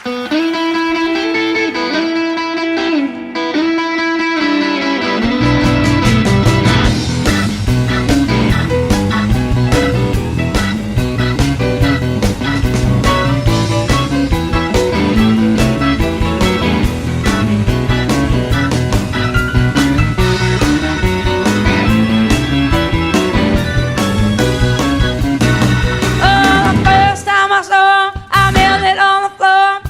Oh, the first time I saw her, I knelt it on the floor.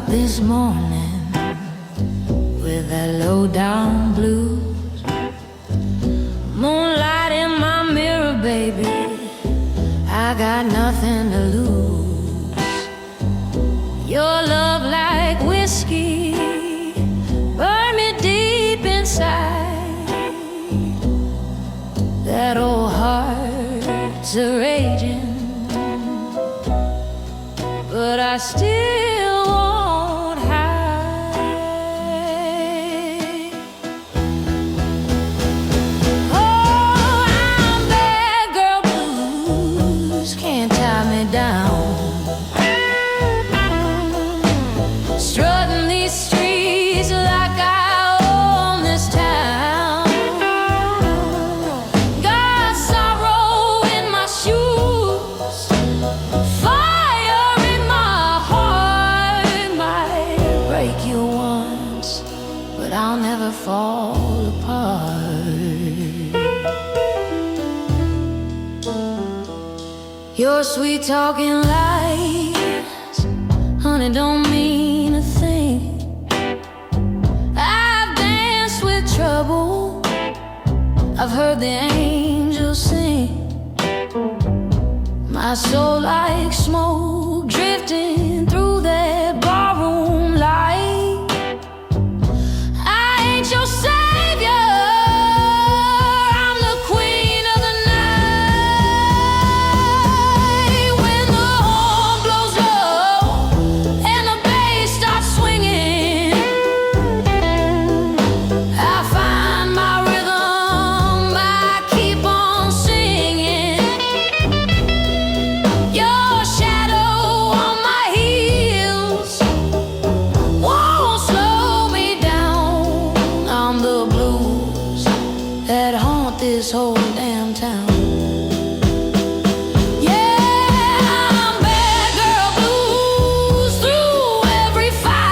up this morning with that low-down blues. Moonlight in my mirror, baby, I got nothing to lose. Your love like whiskey burn me deep inside. That old heart's a raging, but I still won't hide. Oh, I'm bad girl blues, can't tie me down. Strutting these streets like I own this town. Got sorrow in my shoes, fire in my heart. Might break you once, but I'll never fall apart. Your sweet talking lies, honey, don't mean a thing. I've danced with trouble, I've heard the angels sing. My soul like smoke drifting through that barroom light. I ain't your savior, I'm the queen of the night. When the horn blows low and the bass starts swinging, I find my rhythm, I keep on singing. Your shadow on my heels won't slow me down. I'm the blues that haunt this whole damn town. Yeah, I'm bad girl blues through every fight,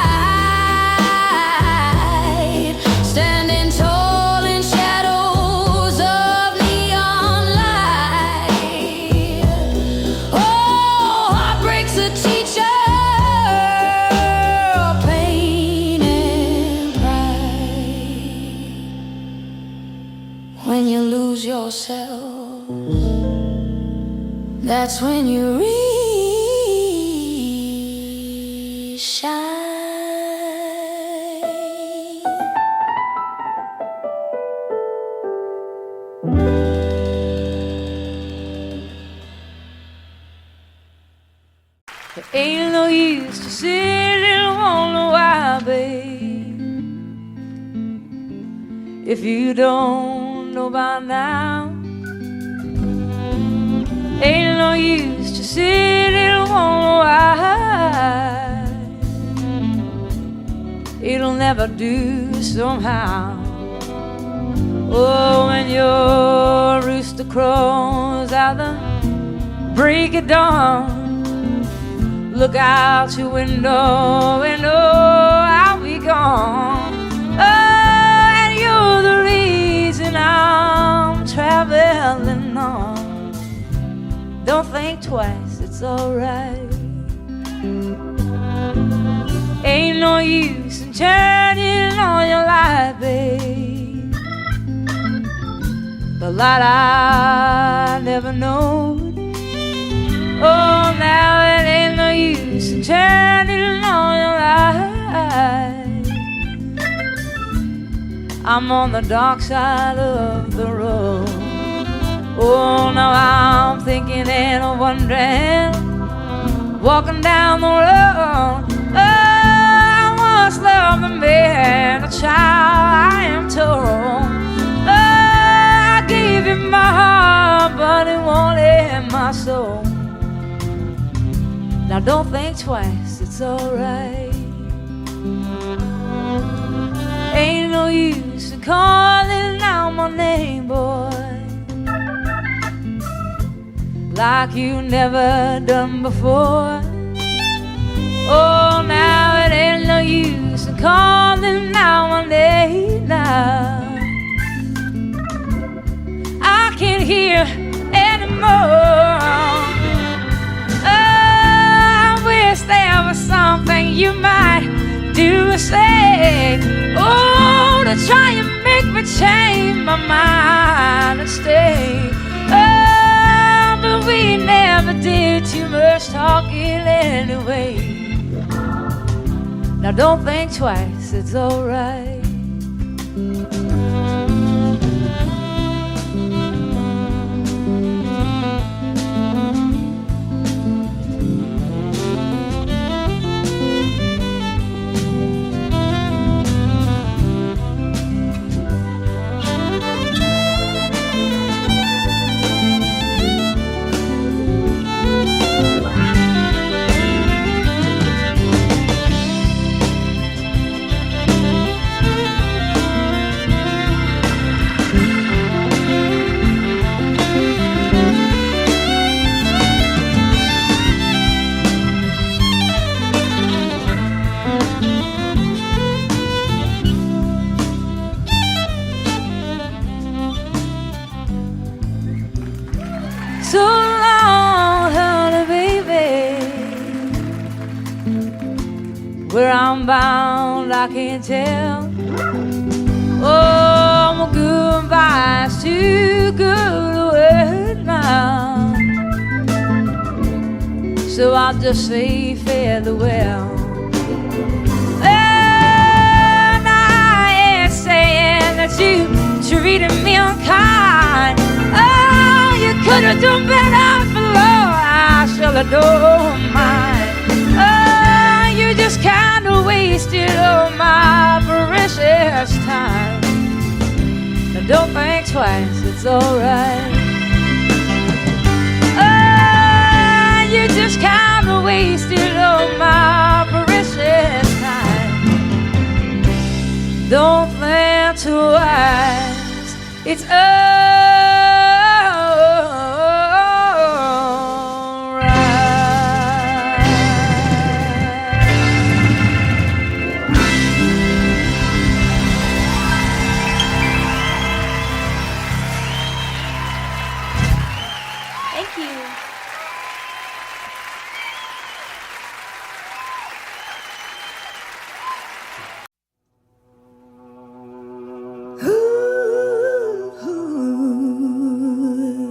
standing tall in shadows of neon light. Oh, heartbreak's a teacher, pain and pride. When you lose yourself, that's when you really shine. There ain't no use to sit and wonder why, babe, if you don't know by now. Ain't no use to sit and wonder why, it'll never do somehow. Oh, when your rooster crows out the break of dawn, look out your window and oh, I'll be gone. Oh, and you're the reason I'm traveling on. Don't think twice, it's alright. Ain't no use in turning on your light, babe, the light I never know. Oh, now it ain't no use in turning on your light. I'm on the dark side of the road. Oh, now I'm thinking and wondering, walking down the road. Oh, I once loved a man, a child, I am told. Oh, I gave him my heart, but it won't in my soul. Now don't think twice, it's alright. Ain't no use in calling out my name, boy, like you never done before. Oh, now it ain't no use in calling out my name now. I can't hear anymore. Oh, I wish there was something you might do I say? Oh, to try and make me change my mind and stay. Oh, but we never did too much talking anyway. Now don't think twice, it's alright. So long, honey, baby. Where I'm bound, I can't tell. Oh, my goodbye's too good a word now. So I'll just say farewell. And I ain't saying that you treated me unkind. Oh, you could have done better for love. I shall adore mine. Oh, you just kind of wasted all my precious time. Now don't think twice, it's alright. Oh, you just kind of wasted all my precious time. Don't think twice, it's alright. Thank you.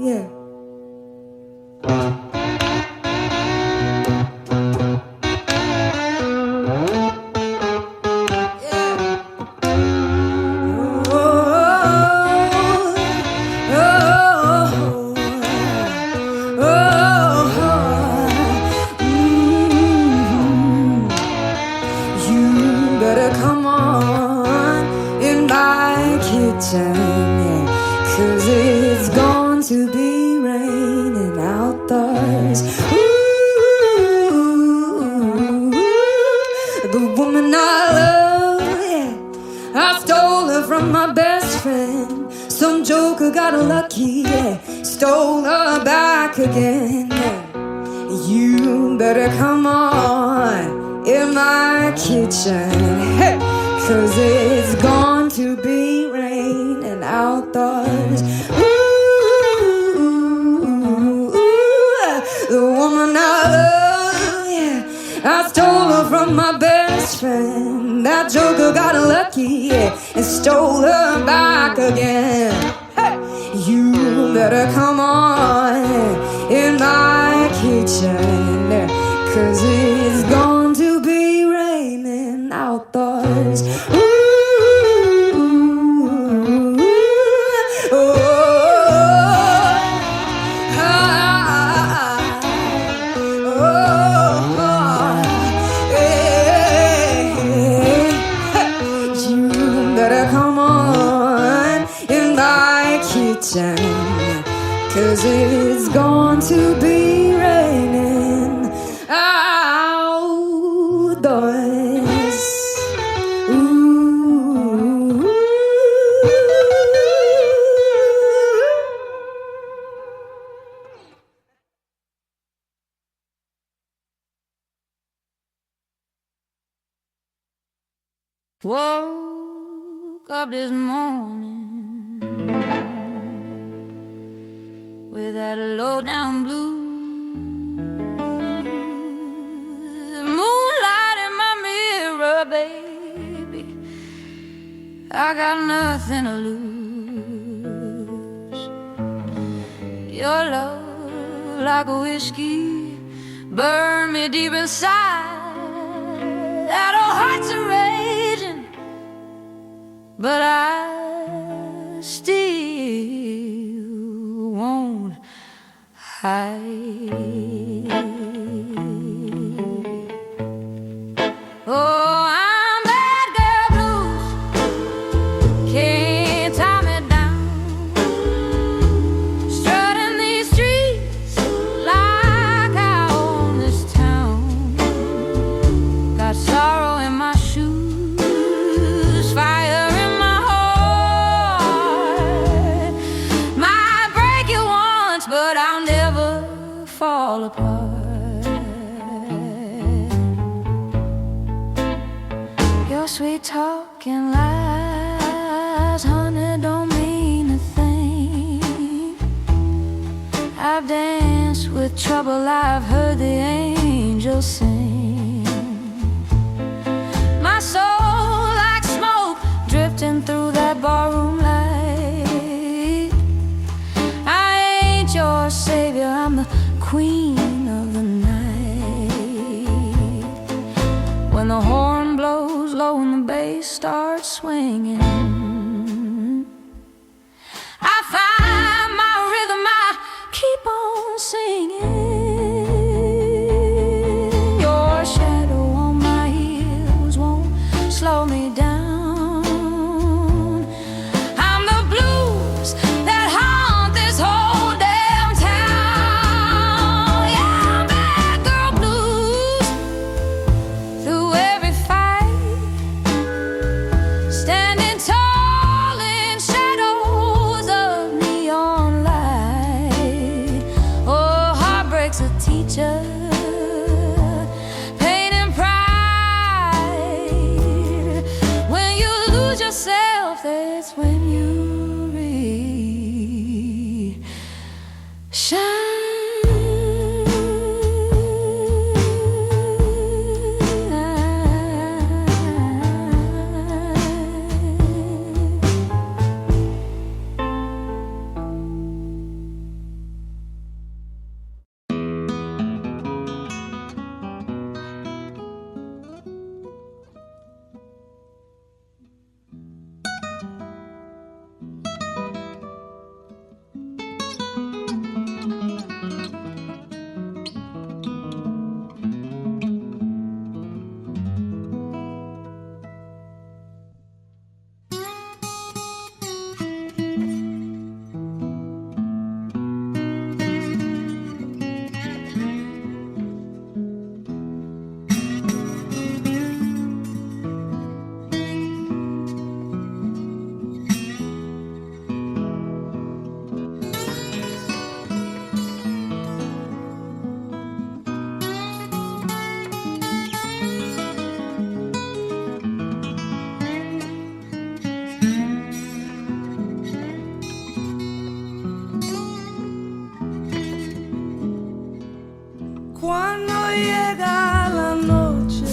Yeah. You better come on in my kitchen, yeah, 'cause it's going to be raining outdoors. Ooh, the woman I love, yeah, I stole her from my best friend. Some joker got lucky, yeah, stole her back again, yeah. You better come on in my kitchen, hey, 'cause it's going to be raining outdoors. Ooh, the woman I love, yeah, I stole her from my best friend. That joker got lucky, yeah, and stole her back again. Hey, you better come on in my kitchen, 'cause it's going to be raining outdoors. Ooh, oh, you better come on in my kitchen, 'cause it's going to be raining outdoors. Ooh. Woke up this morning with that low down blues, moonlight in my mirror, babe. I got nothing to lose. Your love, like a whiskey, burned me deep inside. That old heart's a raging, but I still won't hide. Oh, I'm bad girl blues, can't tie me down, strutting these streets like I own this town. Got sorrow in my shoes, fire in my heart. Might break you once, but I'll never fall apart. Your sweet talking lies, honey, don't mean a thing. I've danced with trouble, I've heard the angels sing. My soul like smoke drifting through that barroom light. I ain't your savior, I'm the queen of the night. When the horn blows low and the bass starts swinging, I find my rhythm, I keep on singing. Your shadow on my heels won't slow me down. I'm the blues that haunt this whole damn town. Yeah, I'm bad girl blues. Through every fight, standing tall in shadows of neon light. Oh, heartbreak's a teacher, pain and pride. When you lose yourself, that's when you Cuando llega la noche,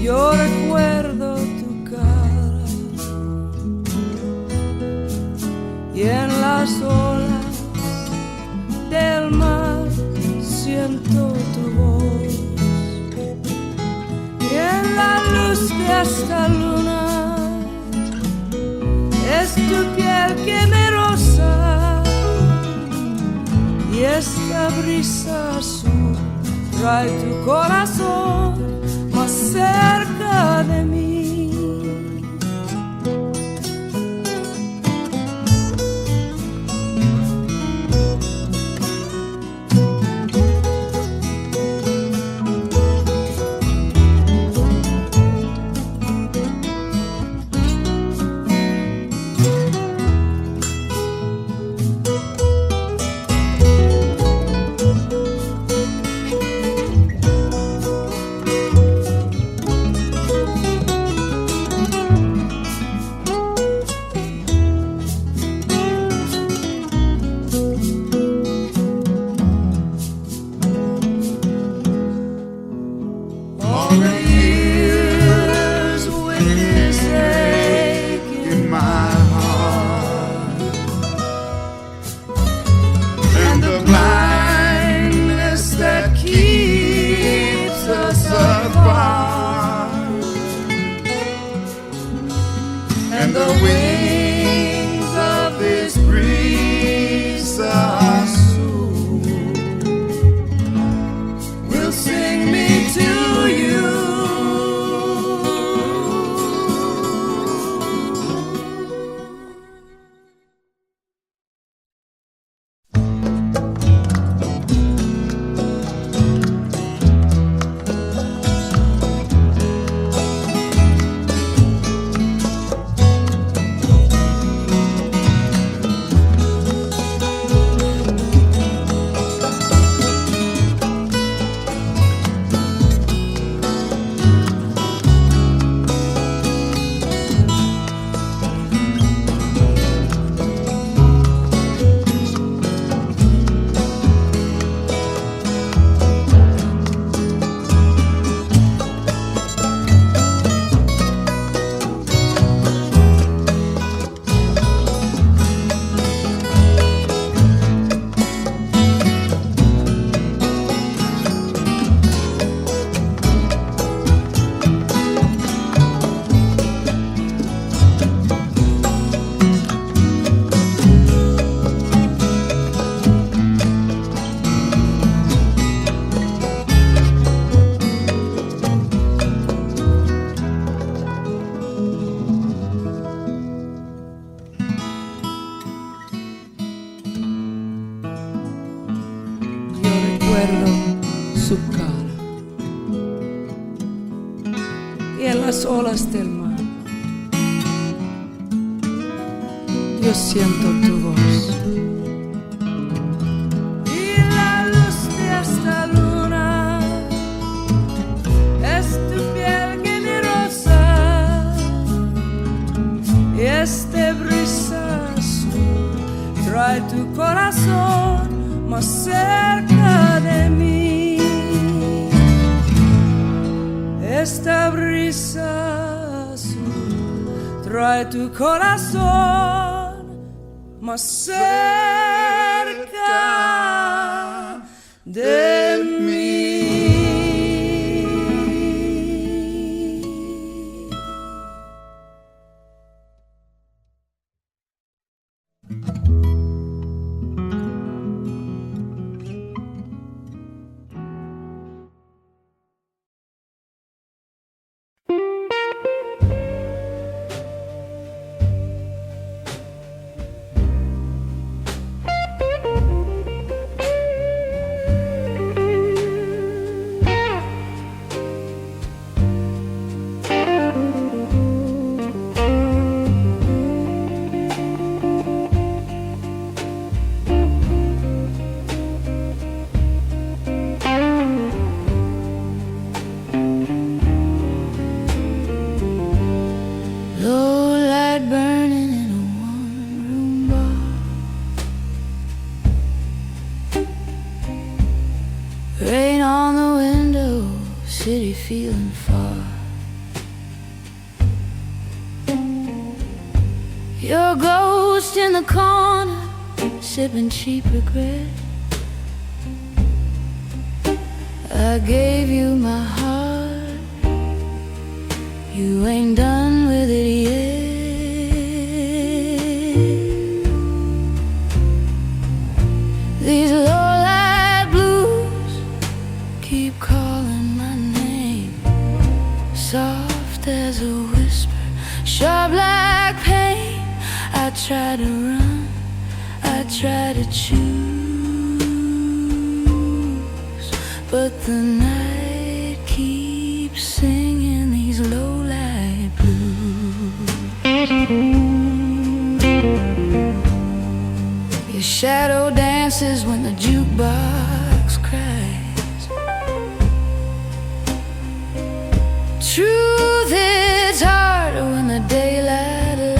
yo recuerdo tu cara y en las olas del mar siento tu voz y en la luz de esta luna es tu piel que me roza. Y esta brisa azul trae tu corazón más cerca de mí. recuerdo su cara y en las olas del mar yo siento tu voz. Y la luz de esta luna es tu piel generosa y este brisa azul trae tu corazón más cerca de mí. Esta brisa azul trae tu corazón más cerca de mí. Feeling far. Your ghost in the corner, sipping cheap regret. I gave you my heart, you ain't done with it yet. These low-light blues keep calling my name, soft as a whisper, sharp like pain. I try to run, I try to choose, but the night keeps singing these low-light blues. Your shadow dances when the jukebox cries. Truth is harder when the daylight lies.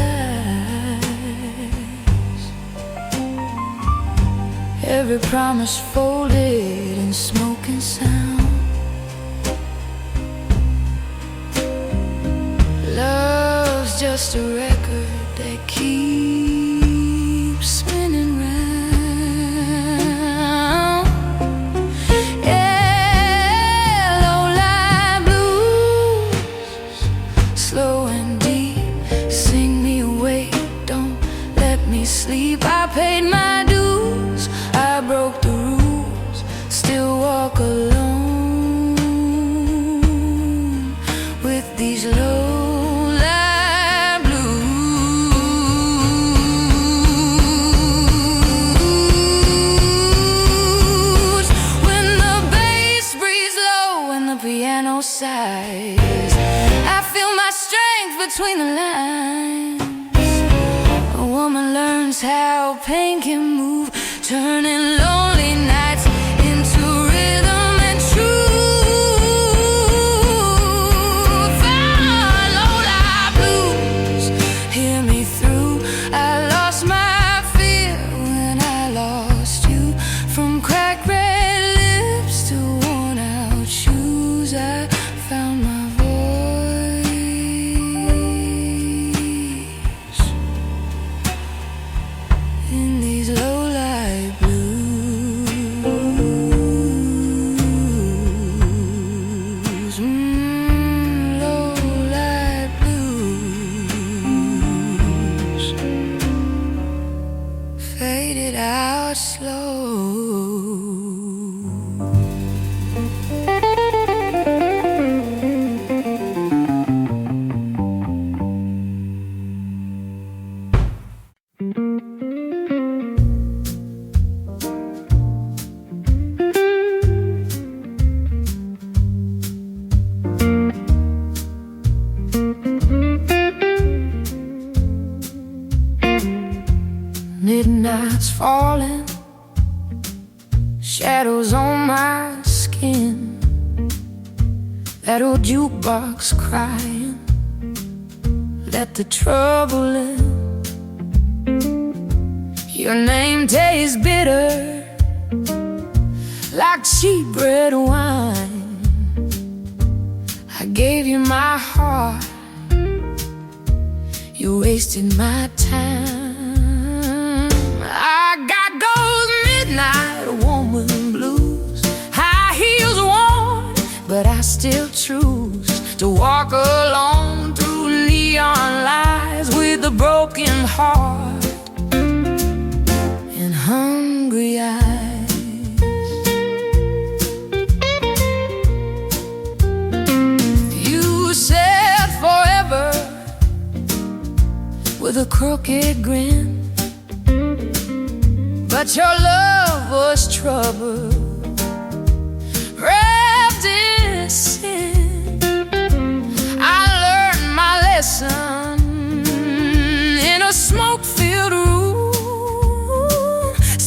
Every promise folded in smoke and sound. Love's just a record that keeps spinning round. Yeah, low-light blues, slow and deep, sing me awake, don't let me sleep. I paid my dues, I broke the rules, still walk alone with these low-light blues. When the bass breathes low and the piano sighs, I feel my strength between the lines. A woman learns how pain can move, turning lonely nights into rhythm and truth. Fine, low-light blues, hear me through. I lost my fear when I lost you. From cracked red lips to worn out shoes, I found my voice in these low-light blues. Low-light blues, faded out slow. falling, shadows on my skin. That old jukebox crying, let the trouble in. Your name tastes bitter, like cheap red wine. I gave you my heart, you wasted my time. I got those midnight woman blues, high heels worn, but I still choose to walk alone through neon lights with a broken heart and hungry eyes. You said forever with a crooked grin, but your love was trouble wrapped in sin. I learned my lesson in a smoke-filled room.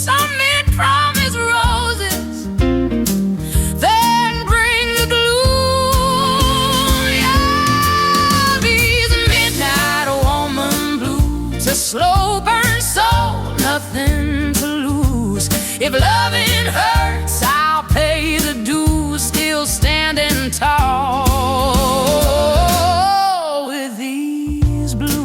Some men promise roses, then bring the gloom. Yeah, these midnight woman blues, a slow burn soul, nothing to lose. If loving hurts, I'll pay the dues, still standing tall with these blues.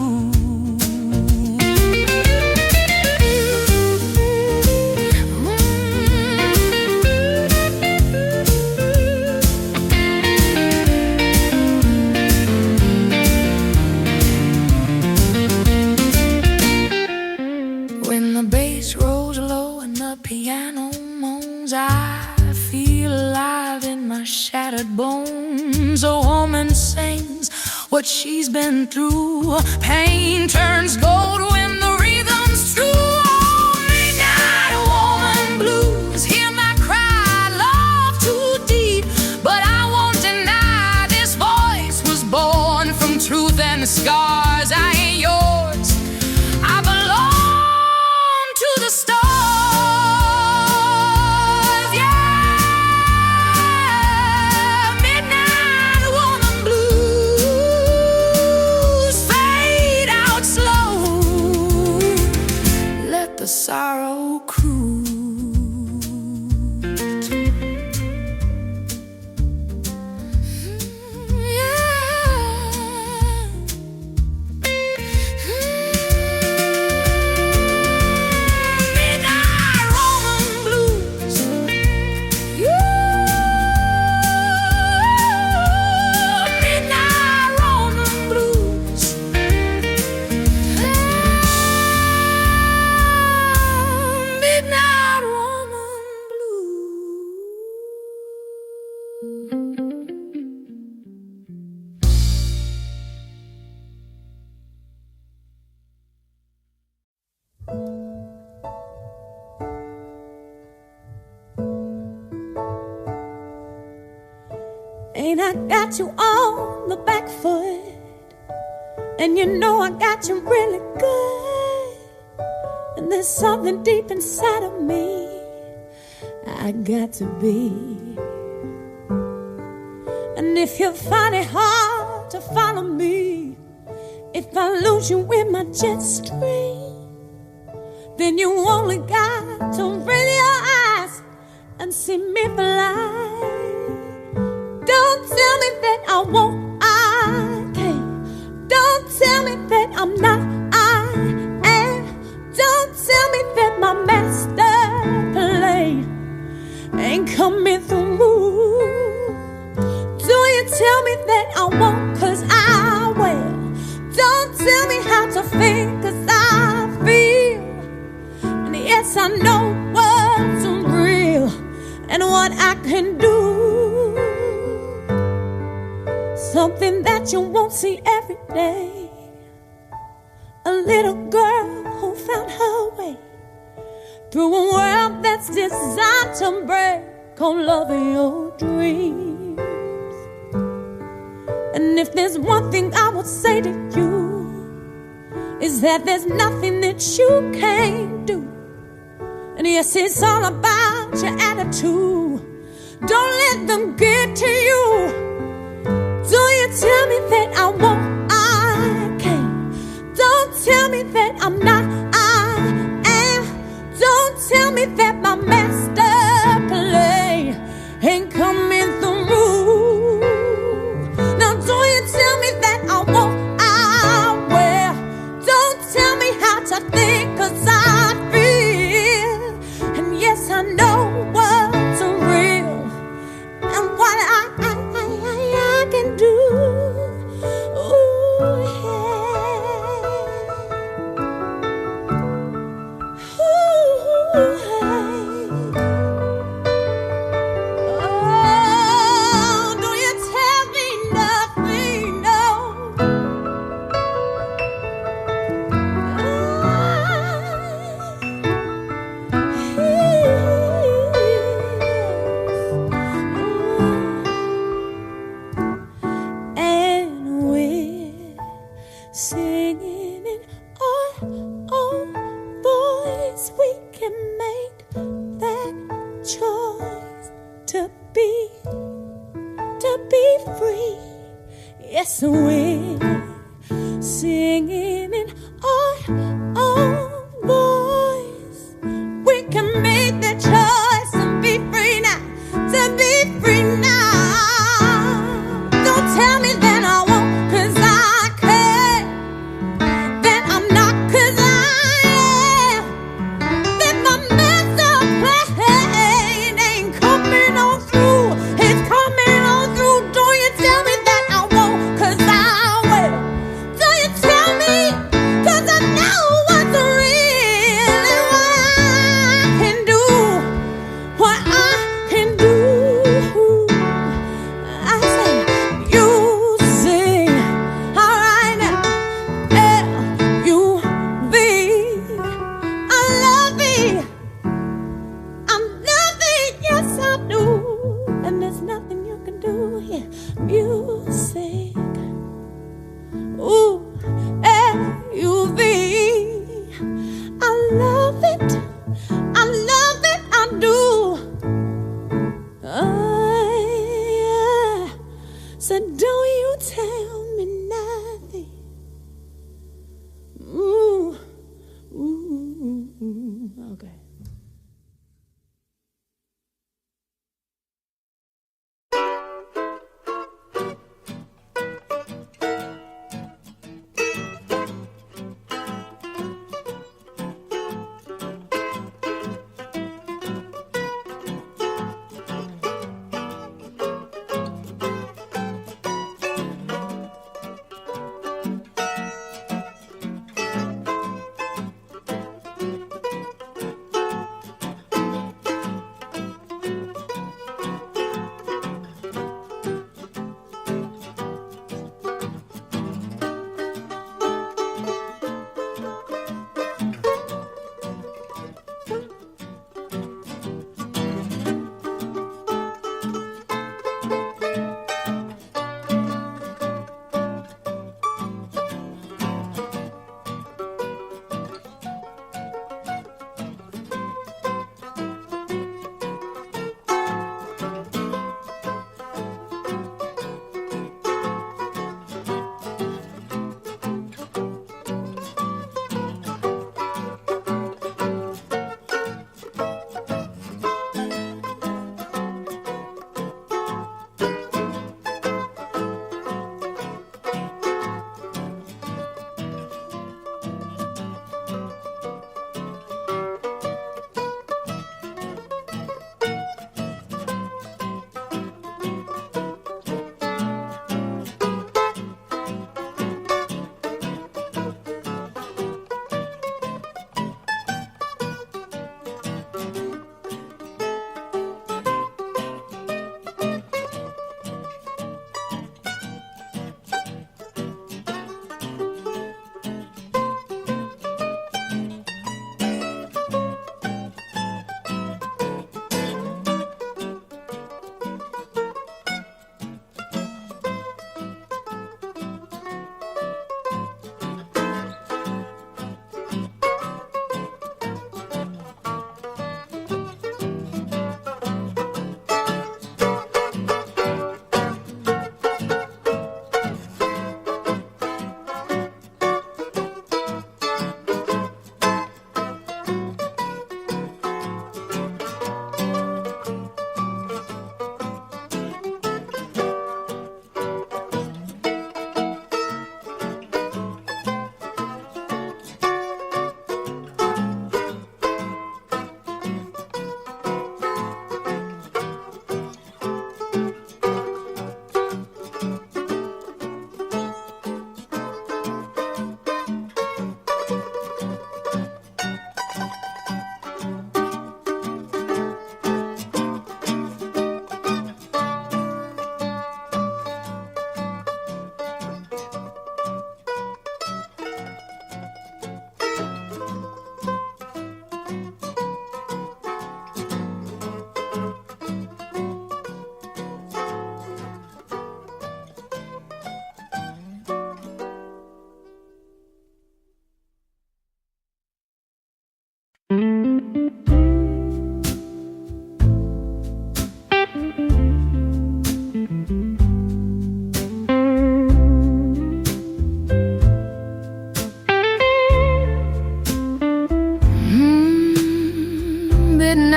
When the bass rolls low and the piano moans, I feel alive in my shattered bones. A woman sings what she's been through. Pain turns gold when the rhythm's true. Oh, midnight woman blues, hear my cry, love too deep. But I won't deny this voice was born from truth and scars. I ain't yours, I belong to the stars. Yeah, midnight woman blues fade out slow. Let the sorrow cruise. Midnight woman blues. Midnight woman blues. Midnight woman Ain't I got you on the back foot? And you know I got you really good. And there's something deep inside of me I got to be. And if you find it hard to follow me, if I lose you in my jet stream, then you only got to raise your eyes and see me fly. Don't tell me that I won't, I can't. Don't tell me that I'm not, I am. Don't tell me that my master plan ain't coming through. Do you tell me that I won't, 'cause I will. Don't tell me how to think, 'cause I feel. And yes, I know what's real and what I can do. Something that you won't see every day. A little girl who found her way through a world that's designed to break on loving your dreams. And if there's one thing I would say to you, is that there's nothing that you can't do. And yes, it's all about your attitude. Don't let them get to you. Don't you tell me that I won't, I can't. Don't tell me that I'm not, I am. Don't tell me that my master play ain't coming through. Now don't you tell me that I won't, I will. Don't tell me how to think, 'cause I feel. And yes, I know what's real and what I can do. Ooh, yeah. Ooh, hey. Oh, don't you tell me nothing, no. And we're singing in our own voice. We can make that choice to be free. Yes, we're singing in our own voice. We can make that choice to be free now, to be free now. Don't tell me that I won't, 'cause I can't. That I'm not, 'cause I am. That my master plan ain't coming on through. It's coming on through. Don't you tell me that I won't, 'cause I will.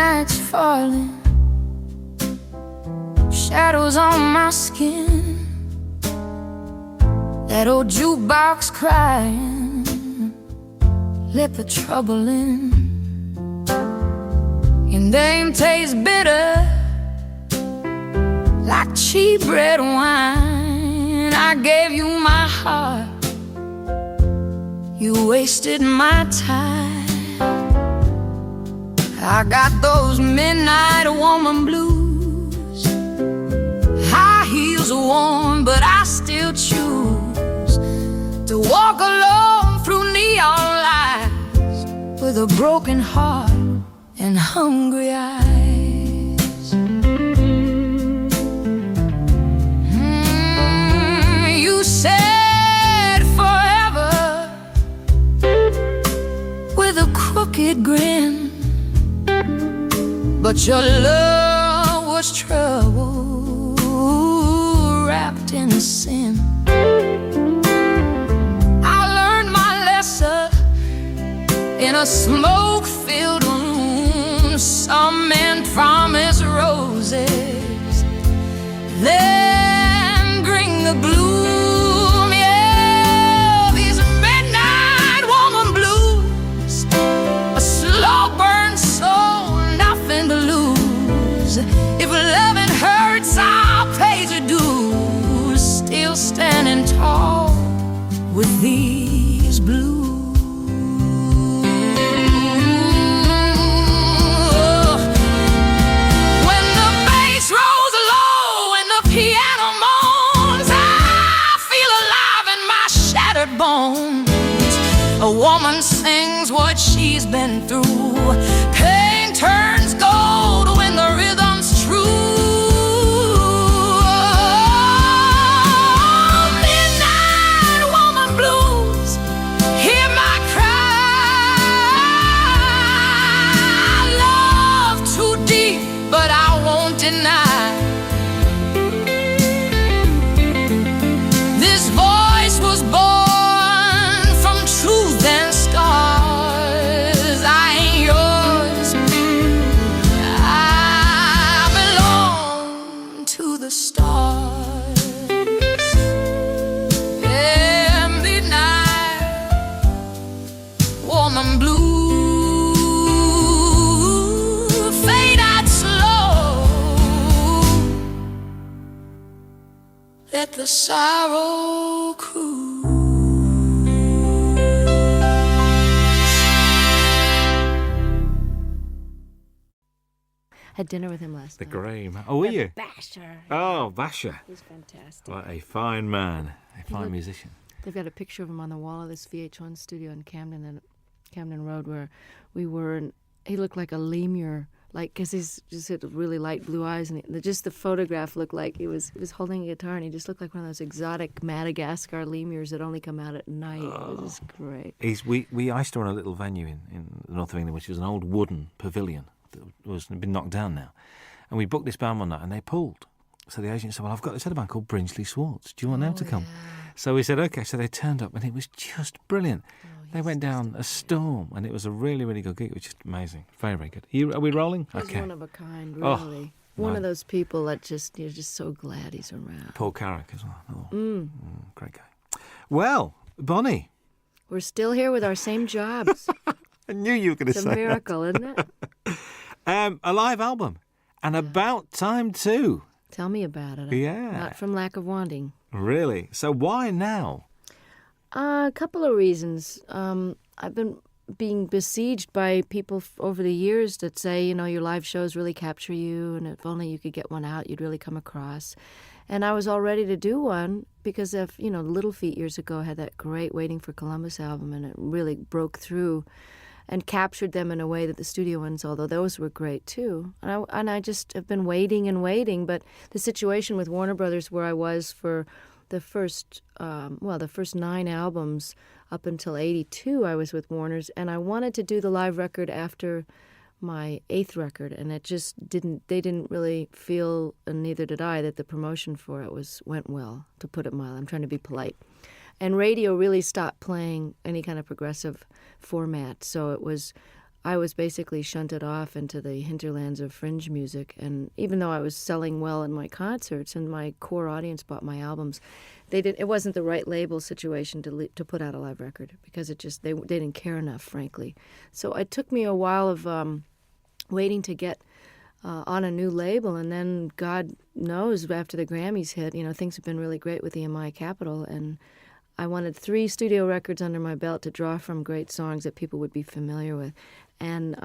midnight's falling, shadows on my skin, that old jukebox crying, let the trouble in. Your name tastes bitter, like cheap red wine. I gave you my heart, you wasted my time. I got those midnight woman blues, high heels are warm, but I still choose to walk alone through neon lights with a broken heart and hungry eyes. You said forever with a crooked grin, but your love was trouble wrapped in sin. I learned my lesson in a smoke-filled room. Some men promise roses, then bring the gloom. Yeah, these midnight woman blues, a slow burn soul, nothing to lose. If loving hurts, I'll pay your dues. Still standing tall with these blues. When the bass rolls low and the piano moans, I feel alive in my shattered bones. A woman sings what she's been through. Pain turns gold when the rhythm's true. Midnight woman blues, hear my cry. Love too deep, but I won't deny. This voice was born from truth and stars. I ain't yours, I belong to the stars. Yeah, midnight woman blue, fade out slow, let the sorrow cruise. Had dinner with him last The night. Graham. Oh, were you? Basher. Oh, Basher. He's fantastic. What a fine man. A fine musician. They've got a picture of him on the wall of this VH1 studio in Camden Road where we were, and he looked like a lemur, like, because he's just had really light blue eyes, and just the photograph looked like he was holding a guitar, and he just looked like one of those exotic Madagascar lemurs that only come out at night. It was just great. I used to run a little venue in the north of England, which was an old wooden pavilion that was been knocked down now. And we booked this band one night, and they pulled. So the agent said, well, I've got this other band called Brinsley Swartz. Do you want them to come? Yeah. So we said, OK. So they turned up, and it was just brilliant. They went down a storm, and it was a really, really good gig. It was just amazing. Very, very good. Are we rolling? He's OK. one of a kind, Oh, really. One of those people that you're just so glad he's around. Paul Carrick as well. Great guy. Well, Bonnie. We're still here with our same jobs. I knew you were going to It's say a miracle, isn't it? that. A live album. And about time too. Tell me about it. Yeah. Not from lack of wanting. Really? So why now? A couple of reasons. I've been being besieged by people over the years that say, your live shows really capture you, and if only you could get one out, you'd really come across. And I was all ready to do one because of, Little Feat years ago had that great Waiting for Columbus album, and it really broke through and captured them in a way that the studio ones, although those were great too. And I just have been waiting and waiting. But the situation with Warner Brothers, where I was for the first 9 albums up until 82, I was with Warner's, and I wanted to do the live record after my 8th record, and it just they didn't really feel, and neither did I, that the promotion for it went well, to put it mildly. I'm trying to be polite. And radio really stopped playing any kind of progressive format, so it was I was basically shunted off into the hinterlands of fringe music. And even though I was selling well in my concerts and my core audience bought my albums, it wasn't the right label situation to put out a live record, because they didn't care enough, frankly. So it took me a while of waiting to get on a new label, and then God knows, after the Grammys hit, things have been really great with EMI Capitol, and I wanted 3 studio records under my belt to draw from great songs that people would be familiar with. And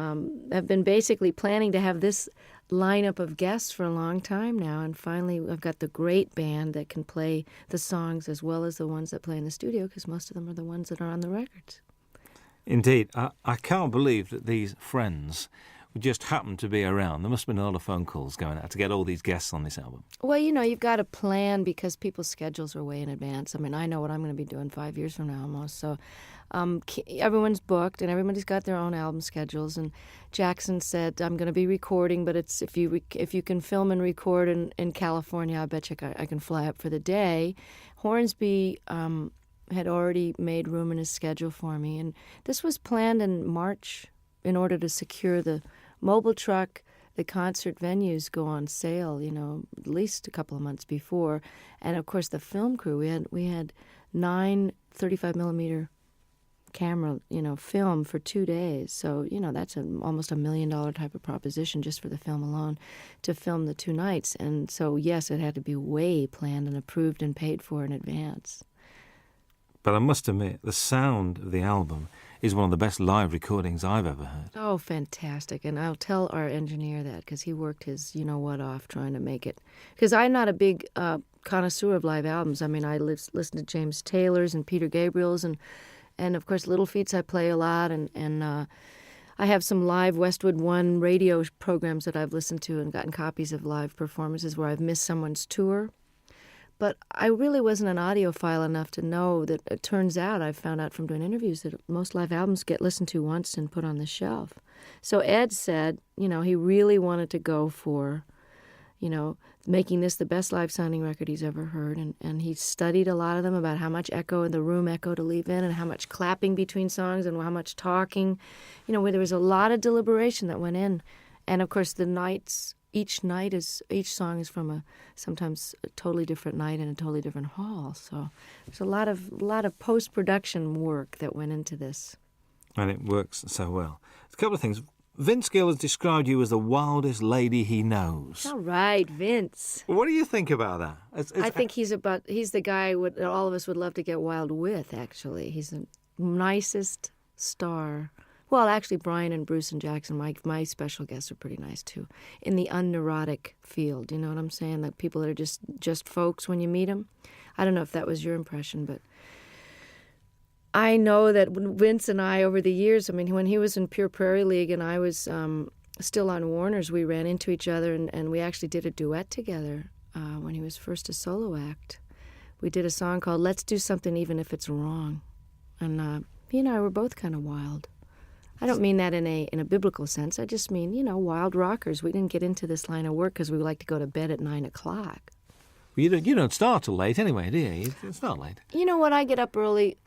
I've been basically planning to have this lineup of guests for a long time now, and finally I've got the great band that can play the songs as well as the ones that play in the studio, because most of them are the ones that are on the records. Indeed. I can't believe that these friends just happened to be around. There must have been a lot of phone calls going out to get all these guests on this album. Well, you've got to plan, because people's schedules are way in advance. I mean, I know what I'm going to be doing 5 years from now almost. So everyone's booked, and everybody's got their own album schedules. And Jackson said, I'm going to be recording, but it's if you can film and record in California, I bet you I can fly up for the day. Hornsby had already made room in his schedule for me. And this was planned in March in order to secure the mobile truck. The concert venues go on sale, at least a couple of months before. And, of course, the film crew, we had 9 35-millimeter camera, film for 2 days. So, that's almost $1 million type of proposition just for the film alone to film the 2 nights. And so, yes, it had to be way planned and approved and paid for in advance. But I must admit, the sound of the album is one of the best live recordings I've ever heard. Oh, fantastic. And I'll tell our engineer that, because he worked his you-know-what off trying to make it. Because I'm not a big connoisseur of live albums. I mean, I listen to James Taylor's and Peter Gabriel's, and of course, Little Feats I play a lot, and I have some live Westwood One radio programs that I've listened to and gotten copies of live performances where I've missed someone's tour. But I really wasn't an audiophile enough to know that it turns out, I found out from doing interviews, that most live albums get listened to once and put on the shelf. So Ed said, he really wanted to go for, making this the best live-sounding record he's ever heard. And he studied a lot of them about how much echo in the room echo to leave in, and how much clapping between songs, and how much talking. Where there was a lot of deliberation that went in. And, of course, each song is from sometimes a totally different night in a totally different hall. So there's a lot of post-production work that went into this. And it works so well. A couple of things. Vince Gill has described you as the wildest lady he knows. All right, Vince. What do you think about that? I think he's the guy that all of us would love to get wild with, actually. He's the nicest star. Well, actually, Brian and Bruce and Jackson, my special guests, are pretty nice, too, in the unneurotic field. You know what I'm saying? Like people that are just folks when you meet them. I don't know if that was your impression, but I know that Vince and I, over the years, I mean, when he was in Pure Prairie League and I was still on Warner's, we ran into each other, and we actually did a duet together when he was first a solo act. We did a song called Let's Do Something Even If It's Wrong. And he and I were both kind of wild. I don't mean that in a biblical sense. I just mean, wild rockers. We didn't get into this line of work because we like to go to bed at 9 o'clock. Well, you don't start till late anyway, do you? It's not late. You know what? I get up early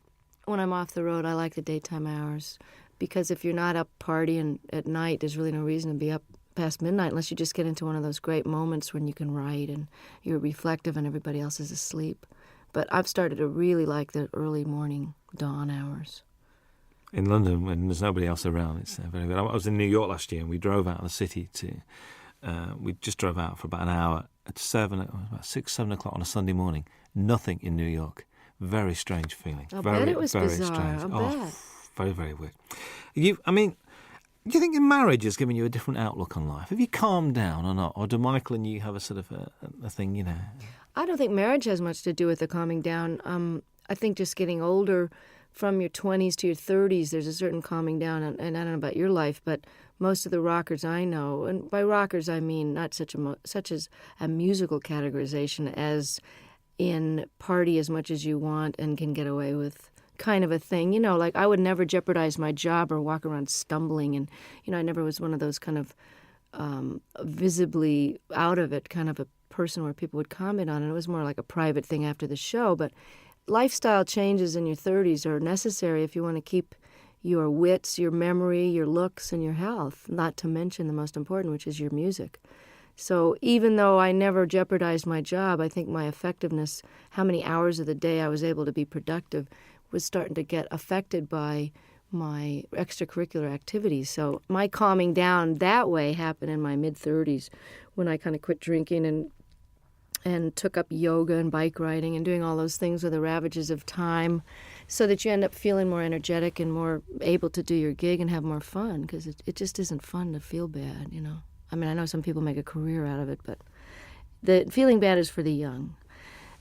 when I'm off the road. I like the daytime hours, because if you're not up partying at night, there's really no reason to be up past midnight unless you just get into one of those great moments when you can write and you're reflective and everybody else is asleep. But I've started to really like the early morning dawn hours. In London, when there's nobody else around, it's very good. I was in New York last year, and we drove out of the city we just drove out for about an hour at about 6, 7 o'clock on a Sunday morning. Nothing in New York. Very strange feeling. I very, bet it was very bizarre. strange. I bet. Very, very weird. Do you think in marriage has given you a different outlook on life? Have you calmed down or not? Or do Michael and you have a sort of a thing, I don't think marriage has much to do with the calming down. I think just getting older, from your 20s to your 30s, there's a certain calming down, and I don't know about your life, but most of the rockers I know, and by rockers I mean not such as a musical categorization as in party as much as you want and can get away with kind of a thing. Like I would never jeopardize my job or walk around stumbling, and, I never was one of those kind of visibly out of it kind of a person where people would comment on it. It was more like a private thing after the show, but lifestyle changes in your 30s are necessary if you want to keep, your wits, your memory, your looks, and your health, not to mention the most important, which is your music. So even though I never jeopardized my job, I think my effectiveness, how many hours of the day I was able to be productive, was starting to get affected by my extracurricular activities. So my calming down that way happened in my mid-30s when I kind of quit drinking and took up yoga and bike riding and doing all those things with the ravages of time, so that you end up feeling more energetic and more able to do your gig and have more fun, because it just isn't fun to feel bad, you know. I mean, I know some people make a career out of it, but the feeling bad is for the young.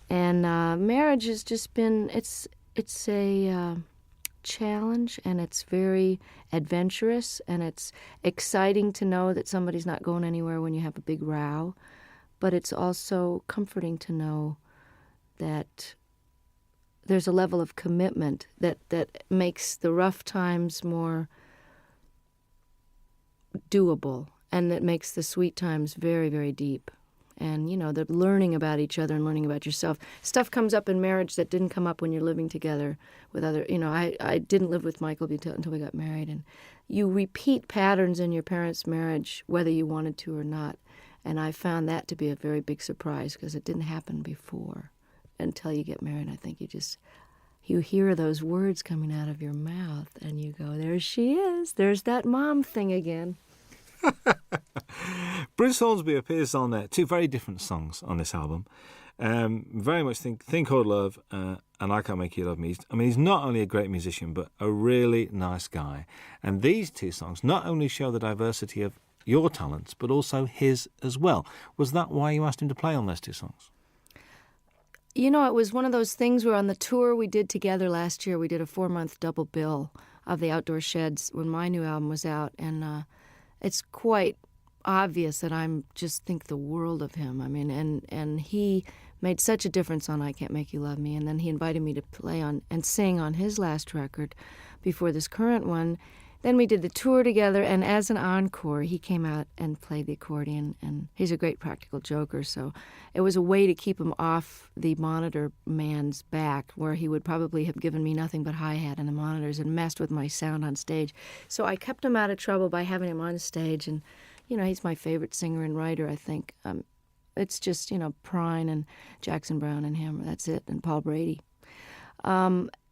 And marriage has just been, it's a challenge, and it's very adventurous, and it's exciting to know that somebody's not going anywhere when you have a big row. But it's also comforting to know that there's a level of commitment that makes the rough times more doable, and that makes the sweet times very, very deep. And, you know, the learning about each other and learning about yourself. Stuff comes up in marriage that didn't come up when you're living together with other, you know, I didn't live with Michael until we got married. And you repeat patterns in your parents' marriage, whether you wanted to or not. And I found that to be a very big surprise, because it didn't happen before until you get married. I think you hear those words coming out of your mouth and you go, there she is. There's that mom thing again. Bruce Hornsby appears on two very different songs on this album. Very much Thing Called Love and I Can't Make You Love Me. He's not only a great musician, but a really nice guy. And these two songs not only show the diversity of your talents, but also his as well. Was that why you asked him to play on those two songs? You know, it was one of those things where on the tour we did together last year, we did a 4-month double bill of the Outdoor Sheds when my new album was out, and it's quite obvious that I just think the world of him. I mean, and he made such a difference on I Can't Make You Love Me, and then he invited me to play on and sing on his last record before this current one. Then we did the tour together, and as an encore, he came out and played the accordion, and he's a great practical joker, so it was a way to keep him off the monitor man's back, where he would probably have given me nothing but hi-hat in the monitors and messed with my sound on stage. So I kept him out of trouble by having him on stage, and, you know, he's my favorite singer and writer, I think. It's just, you know, Prine and Jackson Browne and him, that's it, and Paul Brady.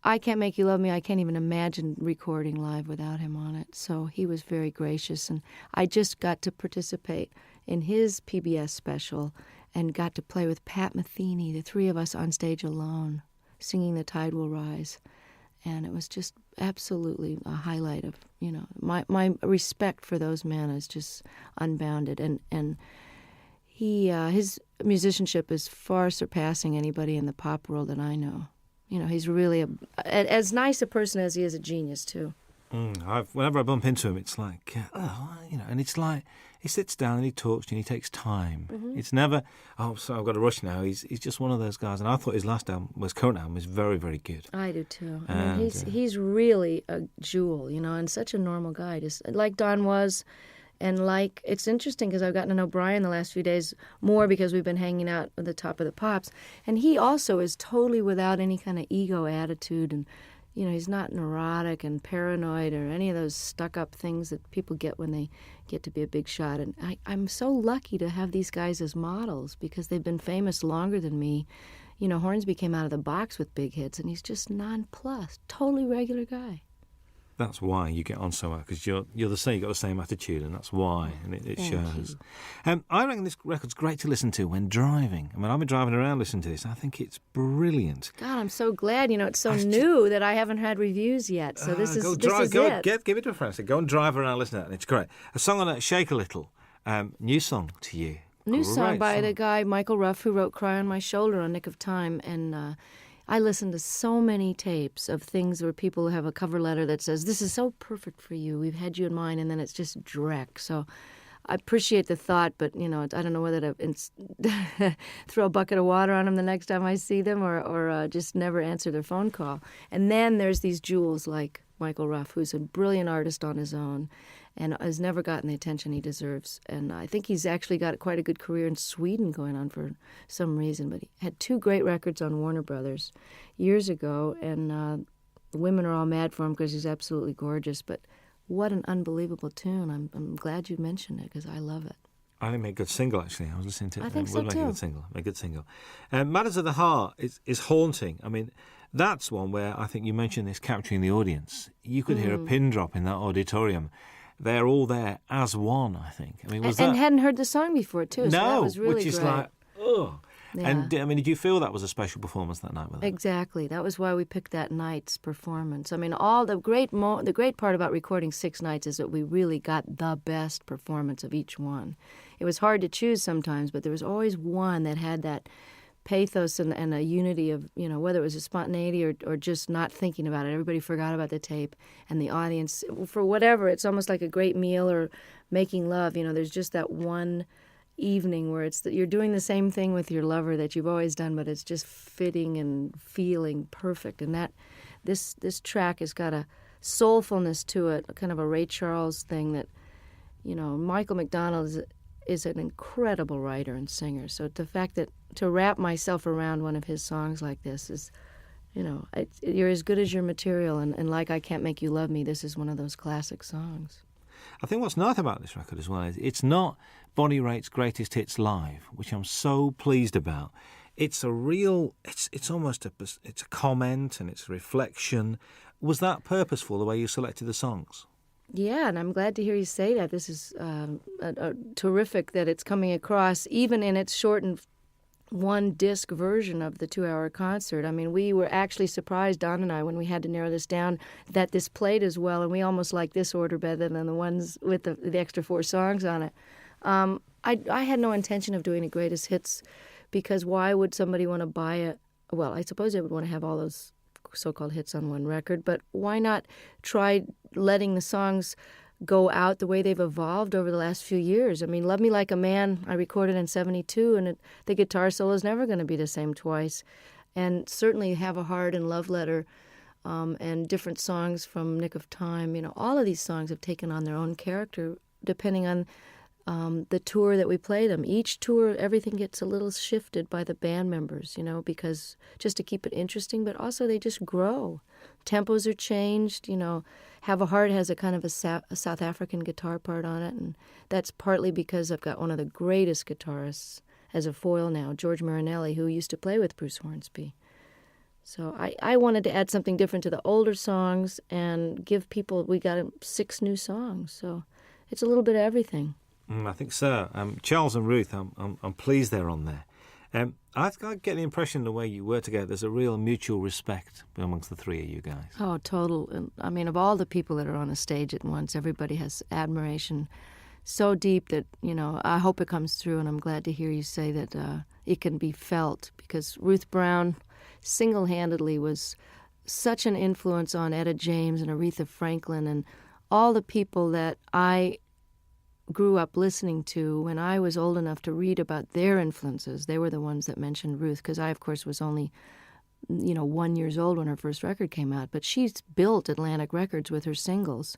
I Can't Make You Love Me, I can't even imagine recording live without him on it. So he was very gracious, and I just got to participate in his PBS special and got to play with Pat Metheny, the three of us on stage alone, singing The Tide Will Rise. And it was just absolutely a highlight of, you know, my respect for those men is just unbounded. And he his musicianship is far surpassing anybody in the pop world that I know. You know, he's really as nice a person as he is a genius, too. Whenever I bump into him, it's like, you know, and it's like he sits down and he talks to you and he takes time. Mm-hmm. It's never, so I've got to rush now. He's just one of those guys. And I thought his current album was very, very good. I do, too. I mean, he's really a jewel, you know, and such a normal guy, just like Don was. And it's interesting because I've gotten to know Brian the last few days more because we've been hanging out at the Top of the Pops. And he also is totally without any kind of ego attitude. And, you know, he's not neurotic and paranoid or any of those stuck-up things that people get when they get to be a big shot. And I'm so lucky to have these guys as models because they've been famous longer than me. You know, Hornsby came out of the box with big hits, and he's just nonplussed, totally regular guy. That's why you get on so well, because you're the same. You've got the same attitude, and that's why, and it shows. I reckon this record's great to listen to when driving. I mean, I've been driving around listening to this. I think it's brilliant. God, I'm so glad. You know, it's so new that I haven't had reviews yet. So this is it. Give it to a friend. So go and drive around, listen to it, and it's great. A song on it, Shake a Little. New song to you. New song by the guy Michael Ruff, who wrote "Cry on My Shoulder" on Nick of Time, and. I listen to so many tapes of things where people have a cover letter that says, this is so perfect for you, we've had you in mind, and then it's just dreck. So I appreciate the thought, but, you know, I don't know whether to throw a bucket of water on them the next time I see them or just never answer their phone call. And then there's these jewels like Michael Ruff, who's a brilliant artist on his own and has never gotten the attention he deserves. And I think he's actually got quite a good career in Sweden going on for some reason. But he had 2 great records on Warner Brothers years ago, and the women are all mad for him because he's absolutely gorgeous. But what an unbelievable tune! I'm glad you mentioned it because I love it. I think it made a good single, actually. I was listening to it. I think so, Would make too. a good single. Make a good single. Matters of the Heart is haunting. I mean, that's one where I think you mentioned this capturing the audience. You could hear a pin drop in that auditorium. They're all there as one, I think. I mean, was And that... hadn't heard the song before, too, so that was really which is great. like, oh. Yeah. And, I mean, did you feel that was a special performance that night with them? Exactly. That was why we picked that night's performance. I mean, all the great part about recording 6 nights is that we really got the best performance of each one. It was hard to choose sometimes, but there was always one that had that pathos and a unity of, you know, whether it was a spontaneity or just not thinking about it. Everybody forgot about the tape, and the audience, for whatever, it's almost like a great meal or making love. You know, there's just that one evening where it's that you're doing the same thing with your lover that you've always done, but it's just fitting and feeling perfect. And that this track has got a soulfulness to it, kind of a Ray Charles thing that, you know, Michael McDonald is an incredible writer and singer. So the fact that to wrap myself around one of his songs like this is, you know, you're as good as your material, and like I Can't Make You Love Me, this is one of those classic songs. I think what's nice about this record as well is it's not Bonnie Raitt's greatest hits live, which I'm so pleased about. It's a real, it's almost it's a comment and it's a reflection. Was that purposeful, the way you selected the songs? Yeah, and I'm glad to hear you say that. This is terrific that it's coming across, even in its shortened one-disc version of the 2-hour concert. I mean, we were actually surprised, Don and I, when we had to narrow this down, that this played as well, and we almost like this order better than the ones with the extra 4 songs on it. I had no intention of doing a greatest hits, because why would somebody want to buy it? Well, I suppose they would want to have all those so-called hits on one record, but why not try letting the songs go out the way they've evolved over the last few years? I mean, Love Me Like a Man, I recorded in 1972, and the guitar solo is never going to be the same twice. And certainly Have a Heart and Love Letter and different songs from Nick of Time, you know, all of these songs have taken on their own character depending on the tour that we play them. Each tour, everything gets a little shifted by the band members, you know, because just to keep it interesting, but also they just grow. Tempos are changed, you know. Have a Heart has a kind of a South African guitar part on it, and that's partly because I've got one of the greatest guitarists as a foil now, George Marinelli, who used to play with Bruce Hornsby. So I wanted to add something different to the older songs and give people, we got 6 new songs, so it's a little bit of everything. I think so. Charles and Ruth, I'm pleased they're on there. I get the impression the way you were together, there's a real mutual respect amongst the 3 of you guys. Oh, total. And, I mean, of all the people that are on a stage at once, everybody has admiration so deep that, you know, I hope it comes through, and I'm glad to hear you say that it can be felt, because Ruth Brown single-handedly was such an influence on Etta James and Aretha Franklin and all the people that I grew up listening to when I was old enough to read about their influences. They were the ones that mentioned Ruth, because I, of course, was only, 1 year old when her first record came out. But she's built Atlantic Records with her singles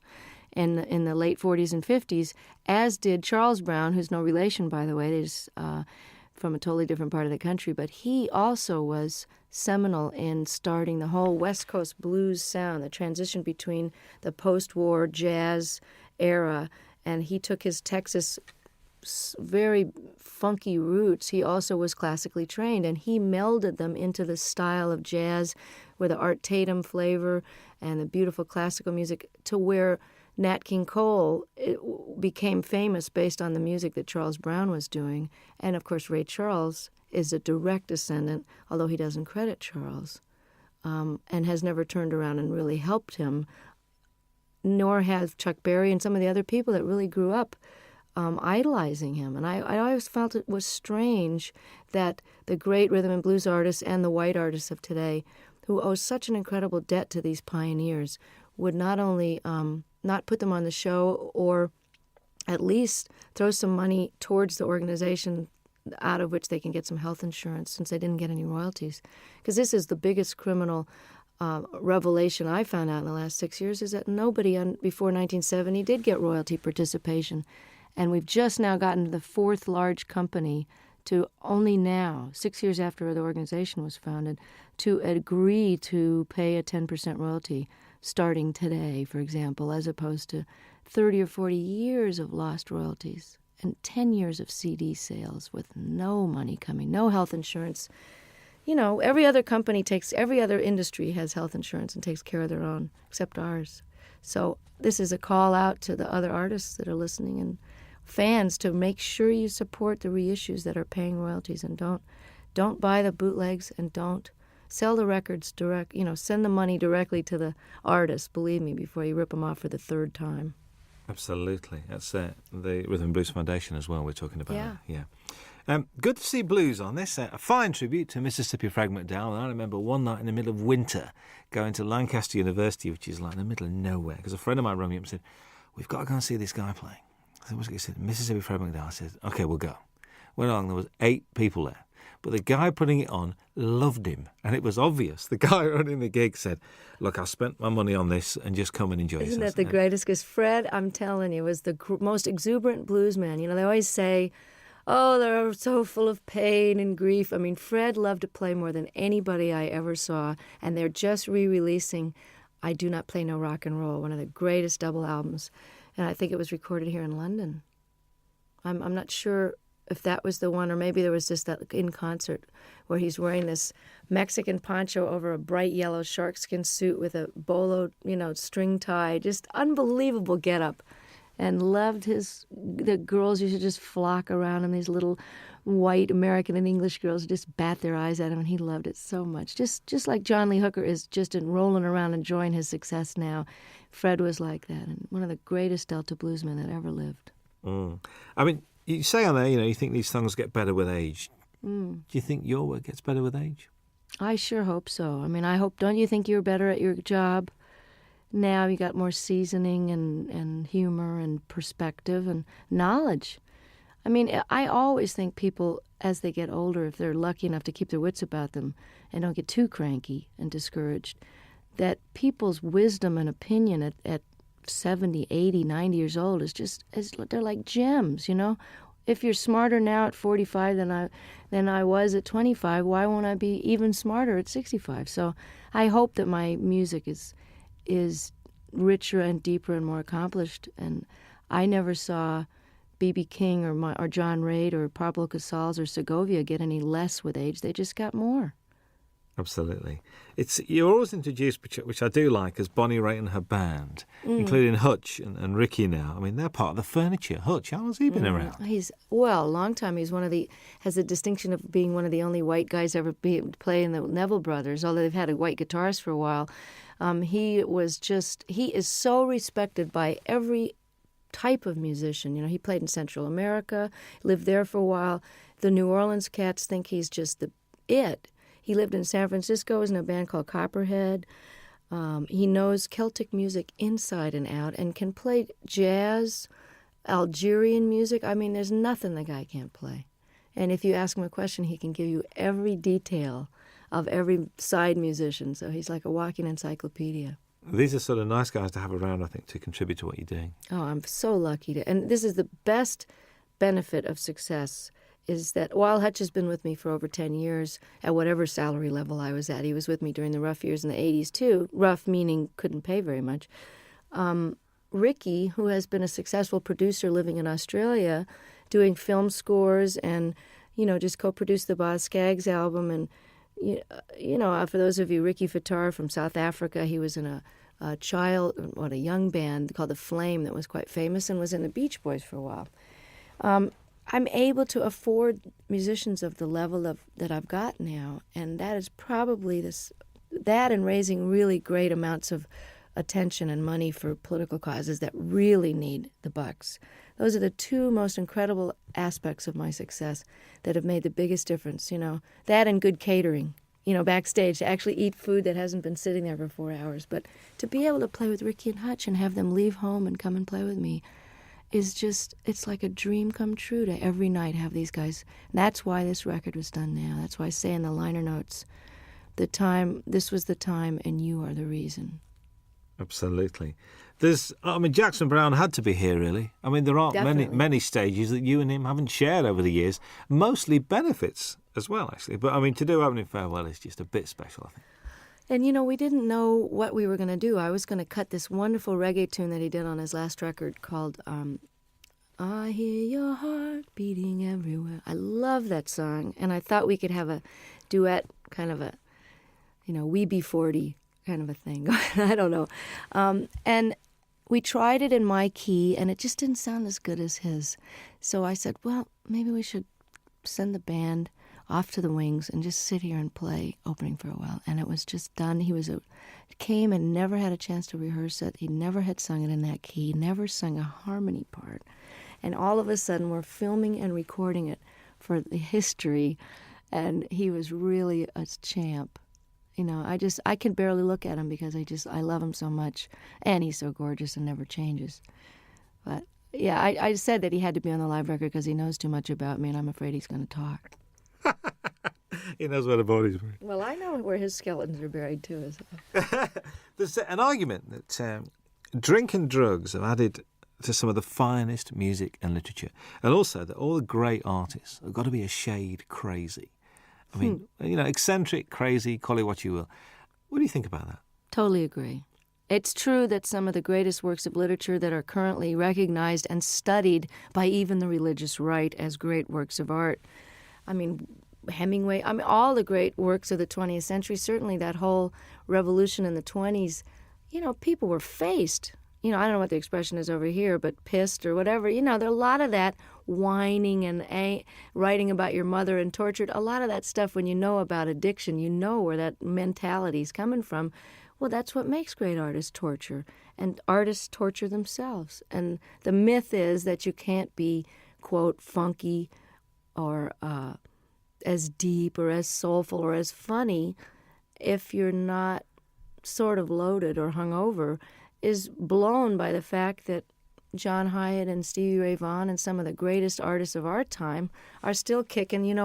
in the late 40s and 50s, as did Charles Brown, who's no relation, by the way. He's from a totally different part of the country. But he also was seminal in starting the whole West Coast blues sound, the transition between the post-war jazz era, and he took his Texas very funky roots. He also was classically trained, and he melded them into the style of jazz with the Art Tatum flavor and the beautiful classical music, to where Nat King Cole became famous based on the music that Charles Brown was doing. And, of course, Ray Charles is a direct descendant, although he doesn't credit Charles, and has never turned around and really helped him, nor has Chuck Berry and some of the other people that really grew up idolizing him. And I always felt it was strange that the great rhythm and blues artists and the white artists of today, who owe such an incredible debt to these pioneers, would not only not put them on the show, or at least throw some money towards the organization out of which they can get some health insurance, since they didn't get any royalties. Because this is the biggest criminal revelation I found out in the last 6 years, is that nobody before 1970 did get royalty participation. And we've just now gotten the 4th large company to only now, 6 years after the organization was founded, to agree to pay a 10% royalty starting today, for example, as opposed to 30 or 40 years of lost royalties and 10 years of CD sales with no money coming, no health insurance. You know, every other industry has health insurance and takes care of their own, except ours. So this is a call out to the other artists that are listening and fans to make sure you support the reissues that are paying royalties, and don't buy the bootlegs, and don't sell the records direct. Send the money directly to the artist, believe me, before you rip them off for the third time. Absolutely. That's the Rhythm and Blues Foundation as well we're talking about. Yeah. Good to see blues on this. A fine tribute to Mississippi Fragment Down. And I remember one night in the middle of winter going to Lancaster University, which is like in the middle of nowhere, because a friend of mine rang me up and said, we've got to go and see this guy playing. I said, what's it? He said, Mississippi Fragment Down. I said, OK, we'll go. Went along, there was 8 people there. But the guy putting it on loved him, and it was obvious. The guy running the gig said, look, I spent my money on this, and just come and enjoy yourself. Isn't that the greatest? Because Fred, I'm telling you, was the most exuberant blues man. They always say, oh, they're so full of pain and grief. I mean, Fred loved to play more than anybody I ever saw, and they're just re-releasing I Do Not Play No Rock and Roll, one of the greatest double albums, and I think it was recorded here in London. I'm not sure if that was the one, or maybe there was just that in concert where he's wearing this Mexican poncho over a bright yellow sharkskin suit with a bolo, string tie, just unbelievable getup, and loved the girls used to just flock around him, these little white American and English girls just bat their eyes at him, and he loved it so much. Just like John Lee Hooker is just rolling around enjoying his success now, Fred was like that, and one of the greatest Delta bluesmen that ever lived. I mean, you say on there, you think these songs get better with age. Do you think your work gets better with age? I sure hope so. I mean, don't you think you're better at your job now? You got more seasoning and humor and perspective and knowledge. I mean, I always think people, as they get older, if they're lucky enough to keep their wits about them and don't get too cranky and discouraged, that people's wisdom and opinion at 70, 80, 90 years old they're like gems, If you're smarter now at 45 than I was at 25, why won't I be even smarter at 65? So I hope that my music is richer and deeper and more accomplished. And I never saw B.B. King or John Reid or Pablo Casals or Segovia get any less with age. They just got more. Absolutely. You're always introduced, which I do like, as Bonnie Raitt and her band, including Hutch and Ricky now. I mean, they're part of the furniture. Hutch, how long has he been around? He's a long time. He's has the distinction of being one of the only white guys ever play in the Neville Brothers, although they've had a white guitarist for a while. He is so respected by every type of musician. He played in Central America, lived there for a while. The New Orleans cats think he's just it. He lived in San Francisco, was in a band called Copperhead. He knows Celtic music inside and out and can play jazz, Algerian music. I mean, there's nothing the guy can't play. And if you ask him a question, he can give you every detail of every side musician. So he's like a walking encyclopedia. These are sort of nice guys to have around, I think, to contribute to what you're doing. Oh, I'm so lucky and this is the best benefit of success, is that while Hutch has been with me for over 10 years, at whatever salary level I was at, he was with me during the rough years in the 80s too, rough meaning couldn't pay very much. Ricky, who has been a successful producer living in Australia, doing film scores and, just co-produced the Boz Scaggs album. And, for those of you, Ricky Fattar from South Africa, he was in a young band called The Flame that was quite famous and was in the Beach Boys for a while. I'm able to afford musicians of the level that I've got now, and that is probably that and raising really great amounts of attention and money for political causes that really need the bucks. Those are the two most incredible aspects of my success that have made the biggest difference, that and good catering, backstage, to actually eat food that hasn't been sitting there for 4 hours. But to be able to play with Ricky and Hutch and have them leave home and come and play with me it's like a dream come true to every night have these guys. And that's why this record was done now. That's why I say in the liner notes, this was the time and you are the reason. Absolutely. Jackson Browne had to be here, really. I mean, there aren't many stages that you and him haven't shared over the years. Mostly benefits as well, actually. But, I mean, to do Opening Farewell is just a bit special, I think. And, we didn't know what we were going to do. I was going to cut this wonderful reggae tune that he did on his last record called I Hear Your Heart Beating Everywhere. I love that song. And I thought we could have a duet, kind of a, We Be 40 kind of a thing. I don't know. And we tried it in my key, and it just didn't sound as good as his. So I said, well, maybe we should send the band off to the wings and just sit here and play Opening Farewell. And it was just done. He came and never had a chance to rehearse it. He never had sung it in that key, never sung a harmony part. And all of a sudden, we're filming and recording it for the history, and he was really a champ. I can barely look at him because I love him so much, and he's so gorgeous and never changes. But yeah, I said that he had to be on the live record because he knows too much about me, and I'm afraid he's going to talk. He knows where the body's buried. Well, I know where his skeletons are buried too. There's an argument that drink and drugs have added to some of the finest music and literature, and also that all the great artists have got to be a shade crazy. I mean, eccentric, crazy, call it what you will. What do you think about that? Totally agree. It's true that some of the greatest works of literature that are currently recognized and studied by even the religious right as great works of art. I mean, Hemingway, all the great works of the 20th century, certainly that whole revolution in the 20s, people were faced. I don't know what the expression is over here, but pissed or whatever. There are a lot of that whining and writing about your mother and tortured. A lot of that stuff, when you know about addiction, you know where that mentality is coming from. Well, that's what makes great artists torture. And artists torture themselves. And the myth is that you can't be, quote, funky or as deep or as soulful or as funny if you're not sort of loaded or hungover, is blown by the fact that John Hyatt and Stevie Ray Vaughan and some of the greatest artists of our time are still kicking,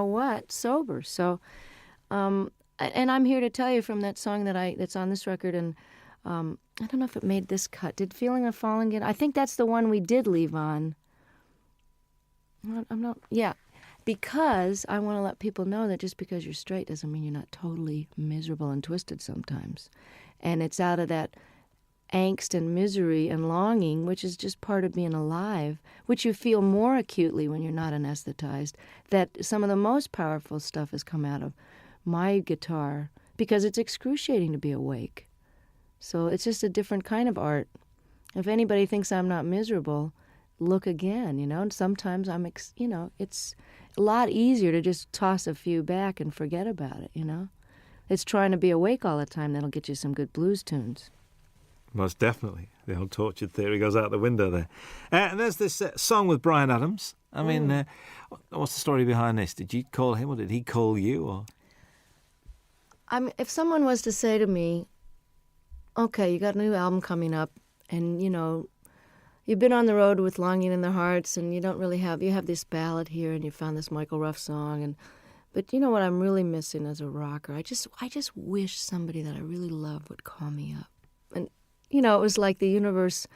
sober. So, and I'm here to tell you from that song that's on this record, and I don't know if it made this cut. Did Feeling of Falling get? I think that's the one we did leave on. I'm not. Yeah, because I want to let people know that just because you're straight doesn't mean you're not totally miserable and twisted sometimes, and it's out of that angst and misery and longing, which is just part of being alive, which you feel more acutely when you're not anesthetized, that some of the most powerful stuff has come out of my guitar, because it's excruciating to be awake. So it's just a different kind of art. If anybody thinks I'm not miserable, look again, and sometimes it's a lot easier to just toss a few back and forget about it, It's trying to be awake all the time that'll get you some good blues tunes. Most definitely. The old tortured theory goes out the window there. And there's this song with Bryan Adams. I mean, what's the story behind this? Did you call him or did he call you? Or if someone was to say to me, okay, you got a new album coming up and, you've been on the road with Longing in Their Hearts and you have this ballad here and you found this Michael Ruff song. But you know what I'm really missing as a rocker? I just wish somebody that I really love would call me up. And it was like the universe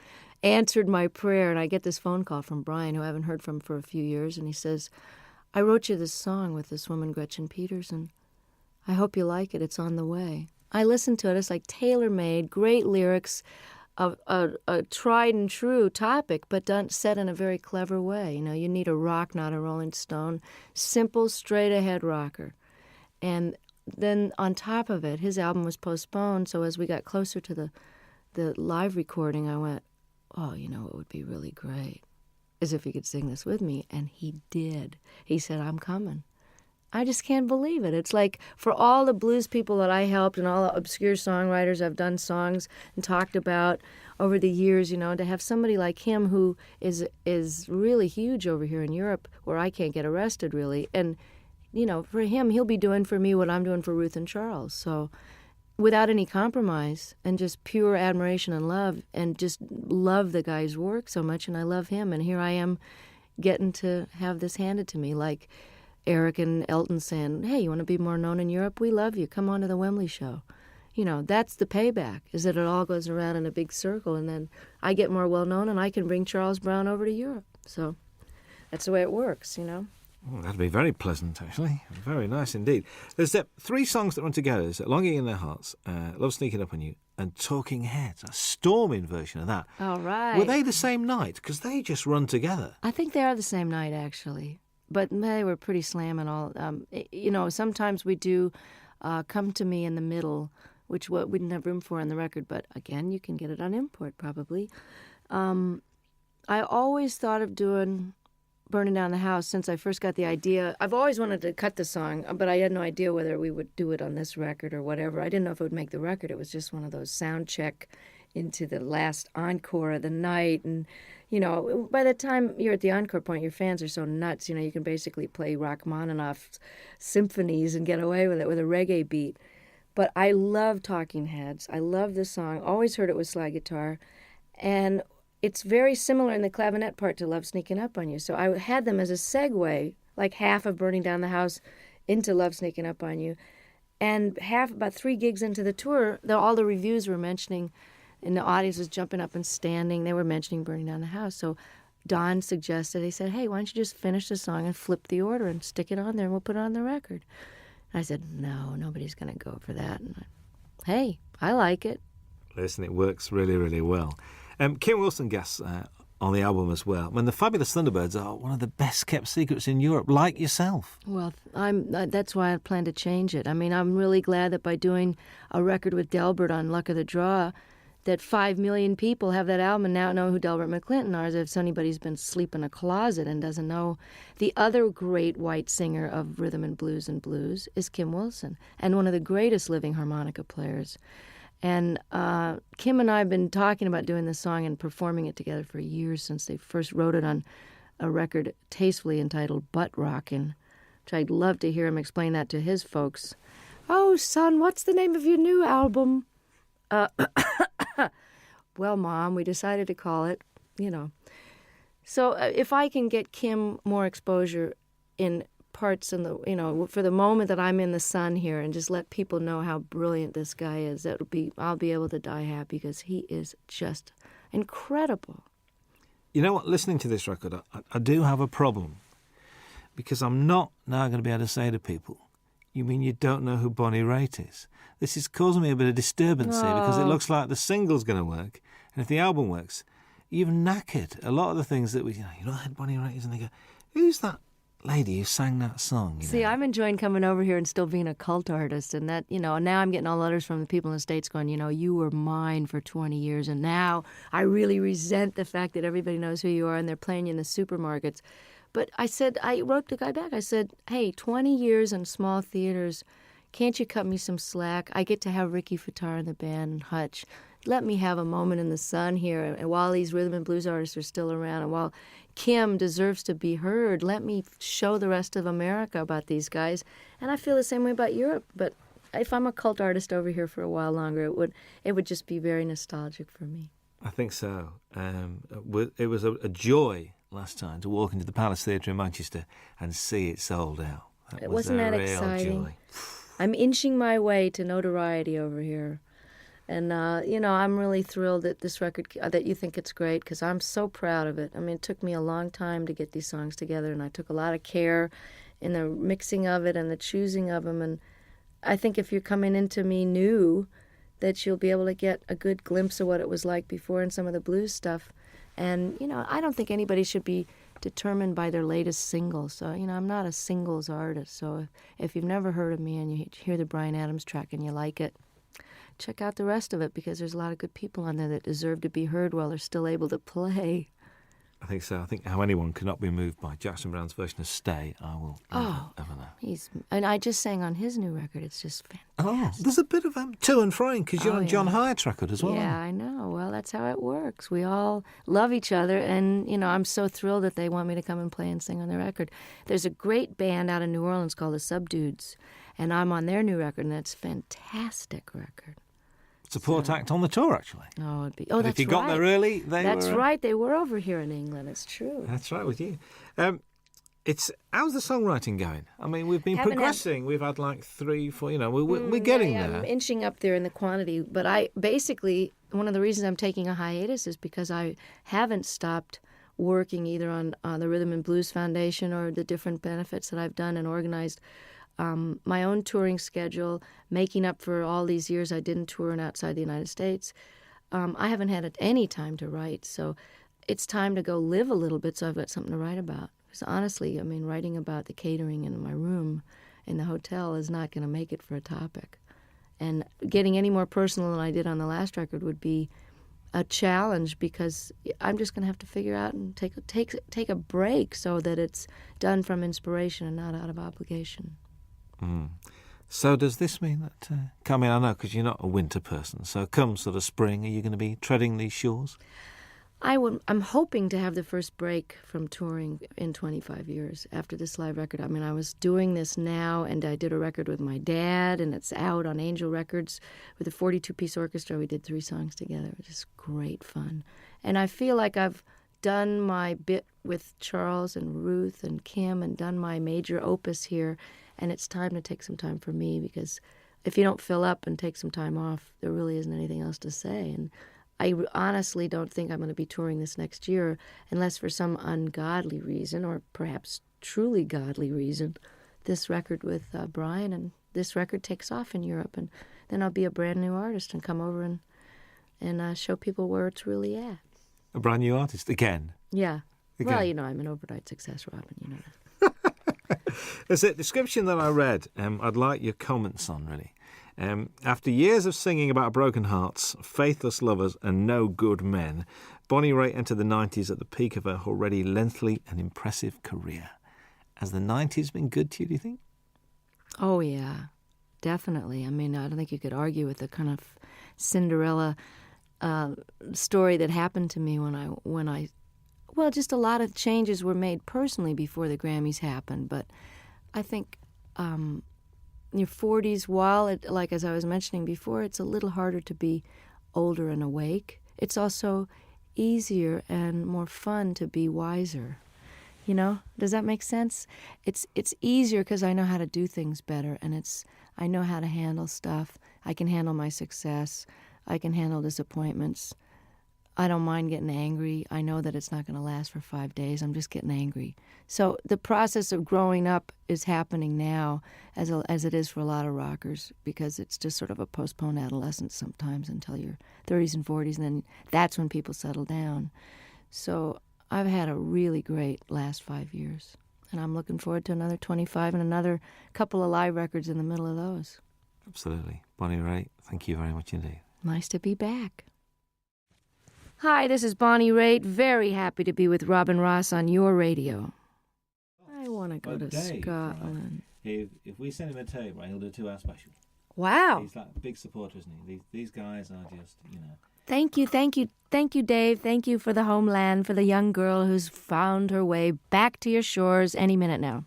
answered my prayer, and I get this phone call from Brian, who I haven't heard from for a few years, and he says, I wrote you this song with this woman, Gretchen Peterson. I hope you like it. It's on the way. I listened to it. It's like tailor-made, great lyrics, a tried and true topic, but set in a very clever way. You need a rock, not a Rolling Stone. Simple, straight-ahead rocker. And then on top of it, his album was postponed, so as we got closer to the live recording, I went, it would be really great, as if he could sing this with me. And he did. He said, I'm coming. I just can't believe it. It's like for all the blues people that I helped and all the obscure songwriters I've done songs and talked about over the years, to have somebody like him who is really huge over here in Europe where I can't get arrested really. And, for him, he'll be doing for me what I'm doing for Ruth and Charles. So without any compromise and just pure admiration and love, and just love the guy's work so much, and I love him. And here I am getting to have this handed to me, like Eric and Elton saying, hey, you want to be more known in Europe? We love you. Come on to the Wembley show. that's the payback, is that it all goes around in a big circle, and then I get more well-known, and I can bring Charles Brown over to Europe. So that's the way it works, Oh, that'd be very pleasant, actually. Very nice indeed. There's 3 songs that run together. There's Longing in Their Hearts, Love Sneaking Up on You, and Talking Heads, a storming version of that. All right. Were they the same night? Because they just run together. I think they are the same night, actually. But they were pretty slamming all. Sometimes we do Come to Me in the Middle, which we didn't have room for on the record. But again, you can get it on import, probably. I always thought of doing Burning Down the House since I first got the idea. I've always wanted to cut the song, but I had no idea whether we would do it on this record or whatever. I didn't know if it would make the record. It was just one of those sound check into the last encore of the night. And, by the time you're at the encore point, your fans are so nuts. You can basically play Rachmaninoff symphonies and get away with it with a reggae beat. But I love Talking Heads. I love this song. Always heard it with slide guitar. And it's very similar in the clavinet part to Love Sneaking Up on You. So I had them as a segue, like half of Burning Down the House into Love Sneaking Up on You. And about 3 gigs into the tour, all the reviews were mentioning, and the audience was jumping up and standing. They were mentioning Burning Down the House. So Don suggested, he said, hey, why don't you just finish the song and flip the order and stick it on there and we'll put it on the record. And I said, no, nobody's going to go for that. And hey, I like it. Listen, it works really, really well. Kim Wilson guests on the album as well. When the Fabulous Thunderbirds are one of the best kept secrets in Europe, like yourself. Well, that's why I plan to change it. I mean, I'm really glad that by doing a record with Delbert on Luck of the Draw, that 5 million people have that album and now know who Delbert McClinton are, as if anybody's been asleep in a closet and doesn't know. The other great white singer of rhythm and blues is Kim Wilson, and one of the greatest living harmonica players. And Kim and I have been talking about doing this song and performing it together for years, since they first wrote it on a record tastefully entitled Butt Rockin', which I'd love to hear him explain that to his folks. Oh, son, what's the name of your new album? Well, Mom, we decided to call it, So if I can get Kim more exposure in parts in the, for the moment that I'm in the sun here, and just let people know how brilliant this guy is, I'll be able to die happy, because he is just incredible. You know what? Listening to this record, I do have a problem, because I'm not now going to be able to say to people, you mean you don't know who Bonnie Raitt is? This is causing me a bit of disturbance here, because it looks like the single's going to work, and if the album works, you've knackered a lot of the things that you know who Bonnie Raitt is, and they go, who's that lady who sang that song? See, I'm enjoying coming over here and still being a cult artist, and that, now I'm getting all letters from the people in the States going, you were mine for 20 years, and now I really resent the fact that everybody knows who you are, and they're playing you in the supermarkets. But I wrote the guy back. I said, hey, 20 years in small theaters, can't you cut me some slack? I get to have Ricky Fattar in the band and Hutch. Let me have a moment in the sun here. And while these rhythm and blues artists are still around, and while Kim deserves to be heard, let me show the rest of America about these guys. And I feel the same way about Europe. But if I'm a cult artist over here for a while longer, it would just be very nostalgic for me. I think so. It was a joy last time to walk into the Palace Theatre in Manchester and see it sold out. Wasn't that exciting? Joy. I'm inching my way to notoriety over here. And, I'm really thrilled that this record, that you think it's great, because I'm so proud of it. I mean, it took me a long time to get these songs together, and I took a lot of care in the mixing of it and the choosing of them. And I think if you're coming into me new, that you'll be able to get a good glimpse of what it was like before and some of the blues stuff. And, I don't think anybody should be determined by their latest single. So, I'm not a singles artist. So if you've never heard of me and you hear the Bryan Adams track and you like it, check out the rest of it, because there's a lot of good people on there that deserve to be heard while they're still able to play. I think so. I think how anyone cannot be moved by Jackson Browne's version of Stay, I will never know. And I just sang on his new record. It's just fantastic. Oh, there's a bit of to and froing, because you're on John Hyatt's record as well. Yeah, I know. Well, that's how it works. We all love each other, and, I'm so thrilled that they want me to come and play and sing on their record. There's a great band out of New Orleans called the Subdudes, and I'm on their new record, and that's a fantastic record. Support act on the tour, actually. Oh, that's right. If you got there early, That's right. They were over here in England. It's true. That's right with you. How's the songwriting going? I mean, we've been Haven't had- progressing. We've had like 3, 4. You know, we're getting there. I'm inching up there in the quantity. But I basically, one of the reasons I'm taking a hiatus is because I haven't stopped working either on the Rhythm and Blues Foundation or the different benefits that I've done and organized. My own touring schedule, making up for all these years I didn't tour outside the United States. I haven't had any time to write, so it's time to go live a little bit so I've got something to write about. Because honestly, I mean, writing about the catering in my room in the hotel is not going to make it for a topic. And getting any more personal than I did on the last record would be a challenge because I'm just going to have to figure out and take a break so that it's done from inspiration and not out of obligation. So does this mean that, I know because you're not a winter person, so come sort of spring, are you going to be treading these shores? I'm hoping to have the first break from touring in 25 years after this live record. I mean, I was doing this now, and I did a record with my dad, and it's out on Angel Records with a 42-piece orchestra. We did 3 songs together. It was just great fun. And I feel like I've done my bit with Charles and Ruth and Kim and done my major opus here, and it's time to take some time for me because if you don't fill up and take some time off, there really isn't anything else to say. And I honestly don't think I'm going to be touring this next year unless for some ungodly reason or perhaps truly godly reason this record with Brian and this record takes off in Europe, and then I'll be a brand new artist and come over and show people where it's really at. A brand new artist again? Yeah. Again. Well, you know, I'm an overnight success, Robin, you know that. There's a description that I read I'd like your comments on, really. After years of singing about broken hearts, faithless lovers and no good men, Bonnie Raitt entered the 90s at the peak of her already lengthy and impressive career. Has the 90s been good to you, do you think? Oh, yeah, definitely. I mean, I don't think you could argue with the kind of Cinderella story that happened to me when I well, just a lot of changes were made personally before the Grammys happened, but I think your 40s, while, like as I was mentioning before, it's a little harder to be older and awake, it's also easier and more fun to be wiser. You know, does that make sense? It's easier because I know how to do things better, and I know how to handle stuff. I can handle my success. I can handle disappointments. I don't mind getting angry. I know that it's not going to last for 5 days. I'm just getting angry. So the process of growing up is happening now as it is for a lot of rockers because it's just sort of a postponed adolescence sometimes until your 30s and 40s, and then that's when people settle down. So I've had a really great last 5 years, and I'm looking forward to another 25 and another couple of live records in the middle of those. Absolutely. Bonnie Raitt, thank you very much indeed. Nice to be back. Hi, this is Bonnie Raitt. Very happy to be with Robin Ross on your radio. I want to go to Dave, Scotland. Right. If we send him a tape, right, he'll do a 2-hour special. Wow. He's like a big supporter, isn't he? These guys are just, you know. Thank you, Dave. Thank you for the homeland, for the young girl who's found her way back to your shores any minute now.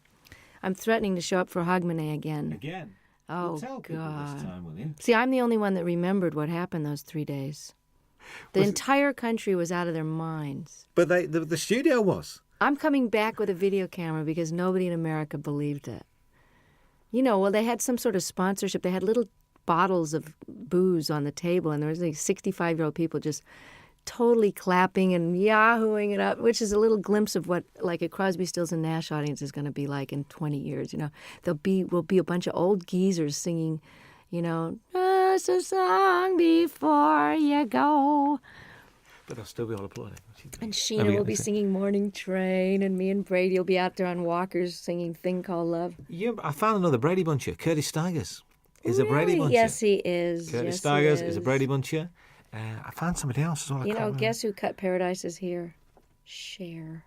I'm threatening to show up for Hogmanay again. Again? Oh, well, tell people God. this time, will you? See, I'm the only one that remembered what happened those 3 days. The entire country was out of their minds. But the studio was. I'm coming back with a video camera because nobody in America believed it. You know, well, they had some sort of sponsorship. They had little bottles of booze on the table, and there was like 65-year-old people just totally clapping and yahooing it up, which is a little glimpse of what, like, a Crosby, Stills and Nash audience is going to be like in 20 years. You know, will be a bunch of old geezers singing, you know, just a song before you go. But they'll still be all applauding. And Sheena will be singing Morning Train, and me and Brady will be out there on walkers singing Thing Called Love. Yeah, I found another Brady Buncher. Curtis Stigers is a Brady Buncher. Yes, he is. Curtis Stigers is a Brady Buncher. I found somebody else as well. You know, guess who cut Paradise is Here? Cher.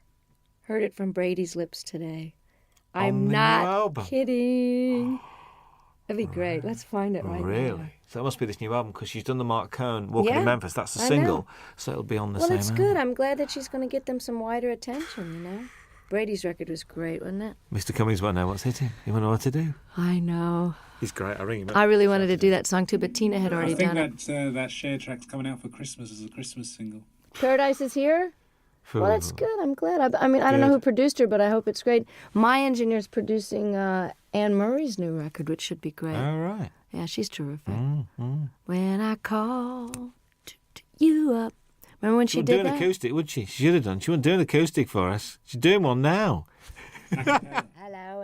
Heard it from Brady's lips today. I'm not kidding. That'd be great. Let's find it right now. Really? So that must be this new album because she's done the Mark Cohn Walking in Memphis. That's the single. So it'll be on the same album. Well, it's good. I'm glad that she's going to get them some wider attention, you know? Brady's record was great, wasn't it? Mr. Cummings won't know what's hitting. He won't know what to do. I know. He's great. I'll ring him up. I really wanted to do that song too, but Tina had already done it. I think that Cher track's coming out for Christmas as a Christmas single. Paradise is Here? Well, that's good. I'm glad. I mean, I don't know Good. who produced her, but I hope it's great. My engineer's producing Anne Murray's new record, which should be great. All right. Yeah, she's terrific. Mm. When I call you up. Remember when she She'd did do an that? acoustic, would she? She should have done. She wouldn't do an acoustic for us. She's doing one now. Hello.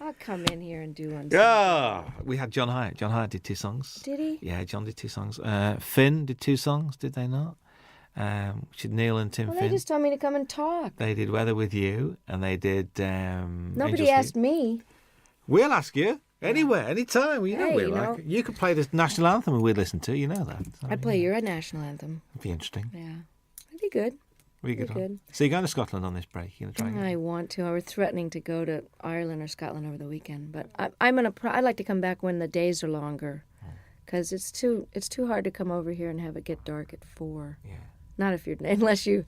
I'll come in here and do one. Yeah. We had John Hyatt. John Hyatt did 2 songs. Did he? Yeah, John did 2 songs. Finn did 2 songs, did they not? Which is Neil and Tim Well, Finn. they just told me to come and talk. They did Weather With You, and they did Nobody Angels asked Week. me. We'll ask you. Anywhere, anytime. You know Hey, we're you like. know. You could play the national anthem and we'd listen to, you know that. So, I'd play your national anthem. It'd be interesting. Yeah. It'd be good. We Be good. good. So you're going to Scotland on this break? You're going to try I want to. I was threatening to go to Ireland or Scotland over the weekend, but I'd like to come back when the days are longer, because it's too hard to come over here and have it get dark at 4. Yeah. Not if unless you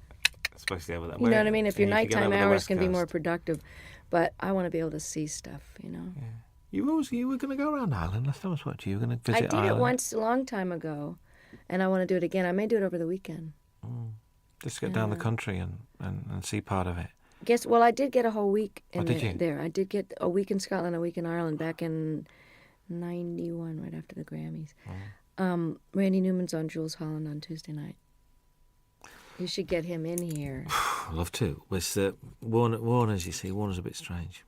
Especially over that you know what I mean. If your Yeah, you get nighttime over the hours West can be Coast. more productive, but I want to be able to see stuff. You were going to go around Ireland last time I spoke to you. You were going to I visit did Ireland. it once a long time ago, and I want to do it again. I may do it over the weekend. Just get down the country and see part of it. Well, I did get a whole week in did you? there. I did get a week in Scotland, a week in Ireland back in '91, right after the Grammys. Randy Newman's on Jules Holland on Tuesday night. You should get him in here. I'd love to. With Warner's, you see, Warner's a bit strange.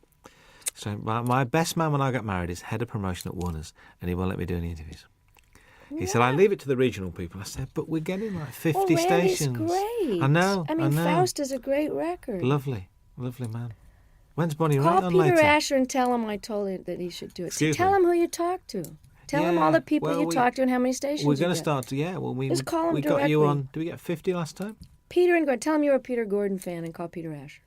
So my best man when I got married is head of promotion at Warner's, and he won't let me do any interviews. He said, I leave it to the regional people. I said, but we're getting like 50 Randy's stations. great. I know. I mean, Faust is a great record. Lovely man. When's Bonnie Call Raitt on Peter later? Asher and tell him I told him that he should do it. Excuse Tell me? him who you talked to. Tell him all Yeah, the people well, you talked to and how many stations We're you going to get. start. We Just call him we got you directly. on. Did we get 50 last time? Peter and Gordon. Tell him you're a Peter Gordon fan and call Peter Asher.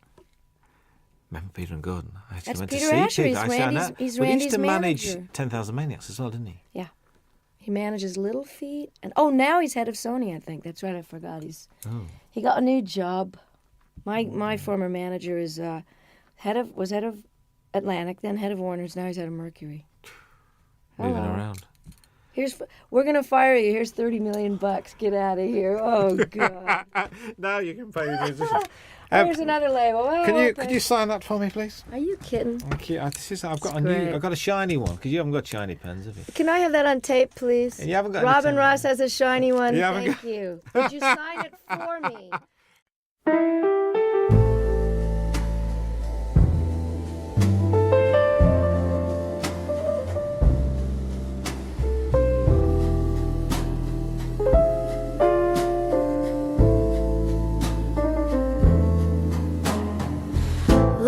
Remember Peter and Gordon? I actually That's went Peter to see Asher. Peter. He's I said, Randy's- "No." he's Well, he used Randy's to manage manager. 10,000 Maniacs as well, didn't he? Yeah. He manages Little Feat. And now he's head of Sony, I think. That's right, I forgot. He got a new job. My former manager is was head of Atlantic, then head of Warner's, now he's head of Mercury. Moving Hello. around. We're gonna fire you. Here's $30 million. Get out of here. Oh God. Now you can pay the musician. Here's another label. Well, Could you sign that for me, please? Are you kidding? Thank you. I've got great. I've got a shiny one because you haven't got shiny pens, have you? Can I have that on tape, please? You haven't got any Robin tape. Ross has a shiny one. You haven't Thank you. Could you sign it for me?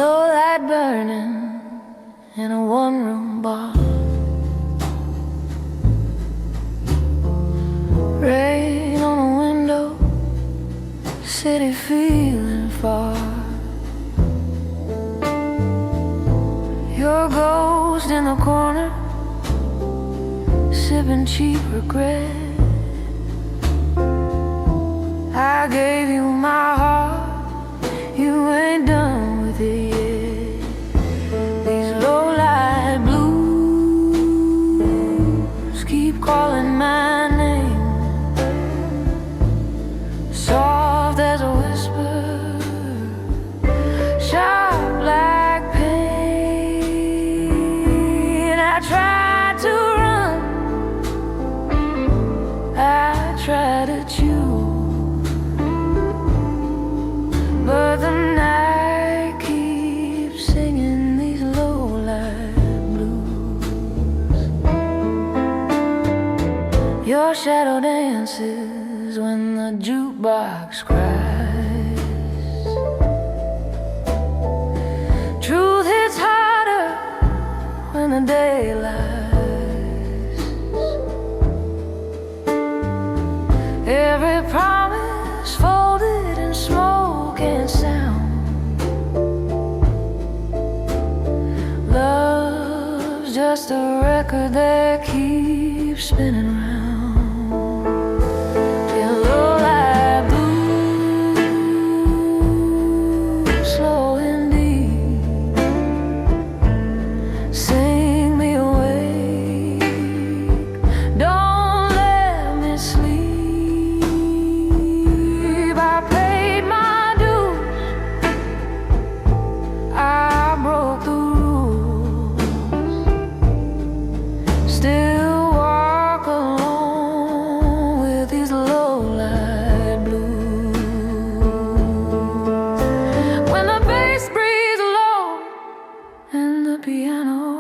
Low light burning in a one-room bar. Rain on a window, city feeling far. Your ghost in the corner, sipping cheap regret. I gave you my heart, you ain't done with it yet. These low-light blues keep calling my name, soft as a whisper, sharp like pain. I tried to run, I tried to choose, but the night keeps singing these low-light blues. Your shadow dances when the jukebox cries. Truth hits harder when the day lies. Every promise folded in smoke and sound. Love's just a record that keeps spinning round. In low-light blue, slow and deep, sing me awake. Don't let me sleep. piano.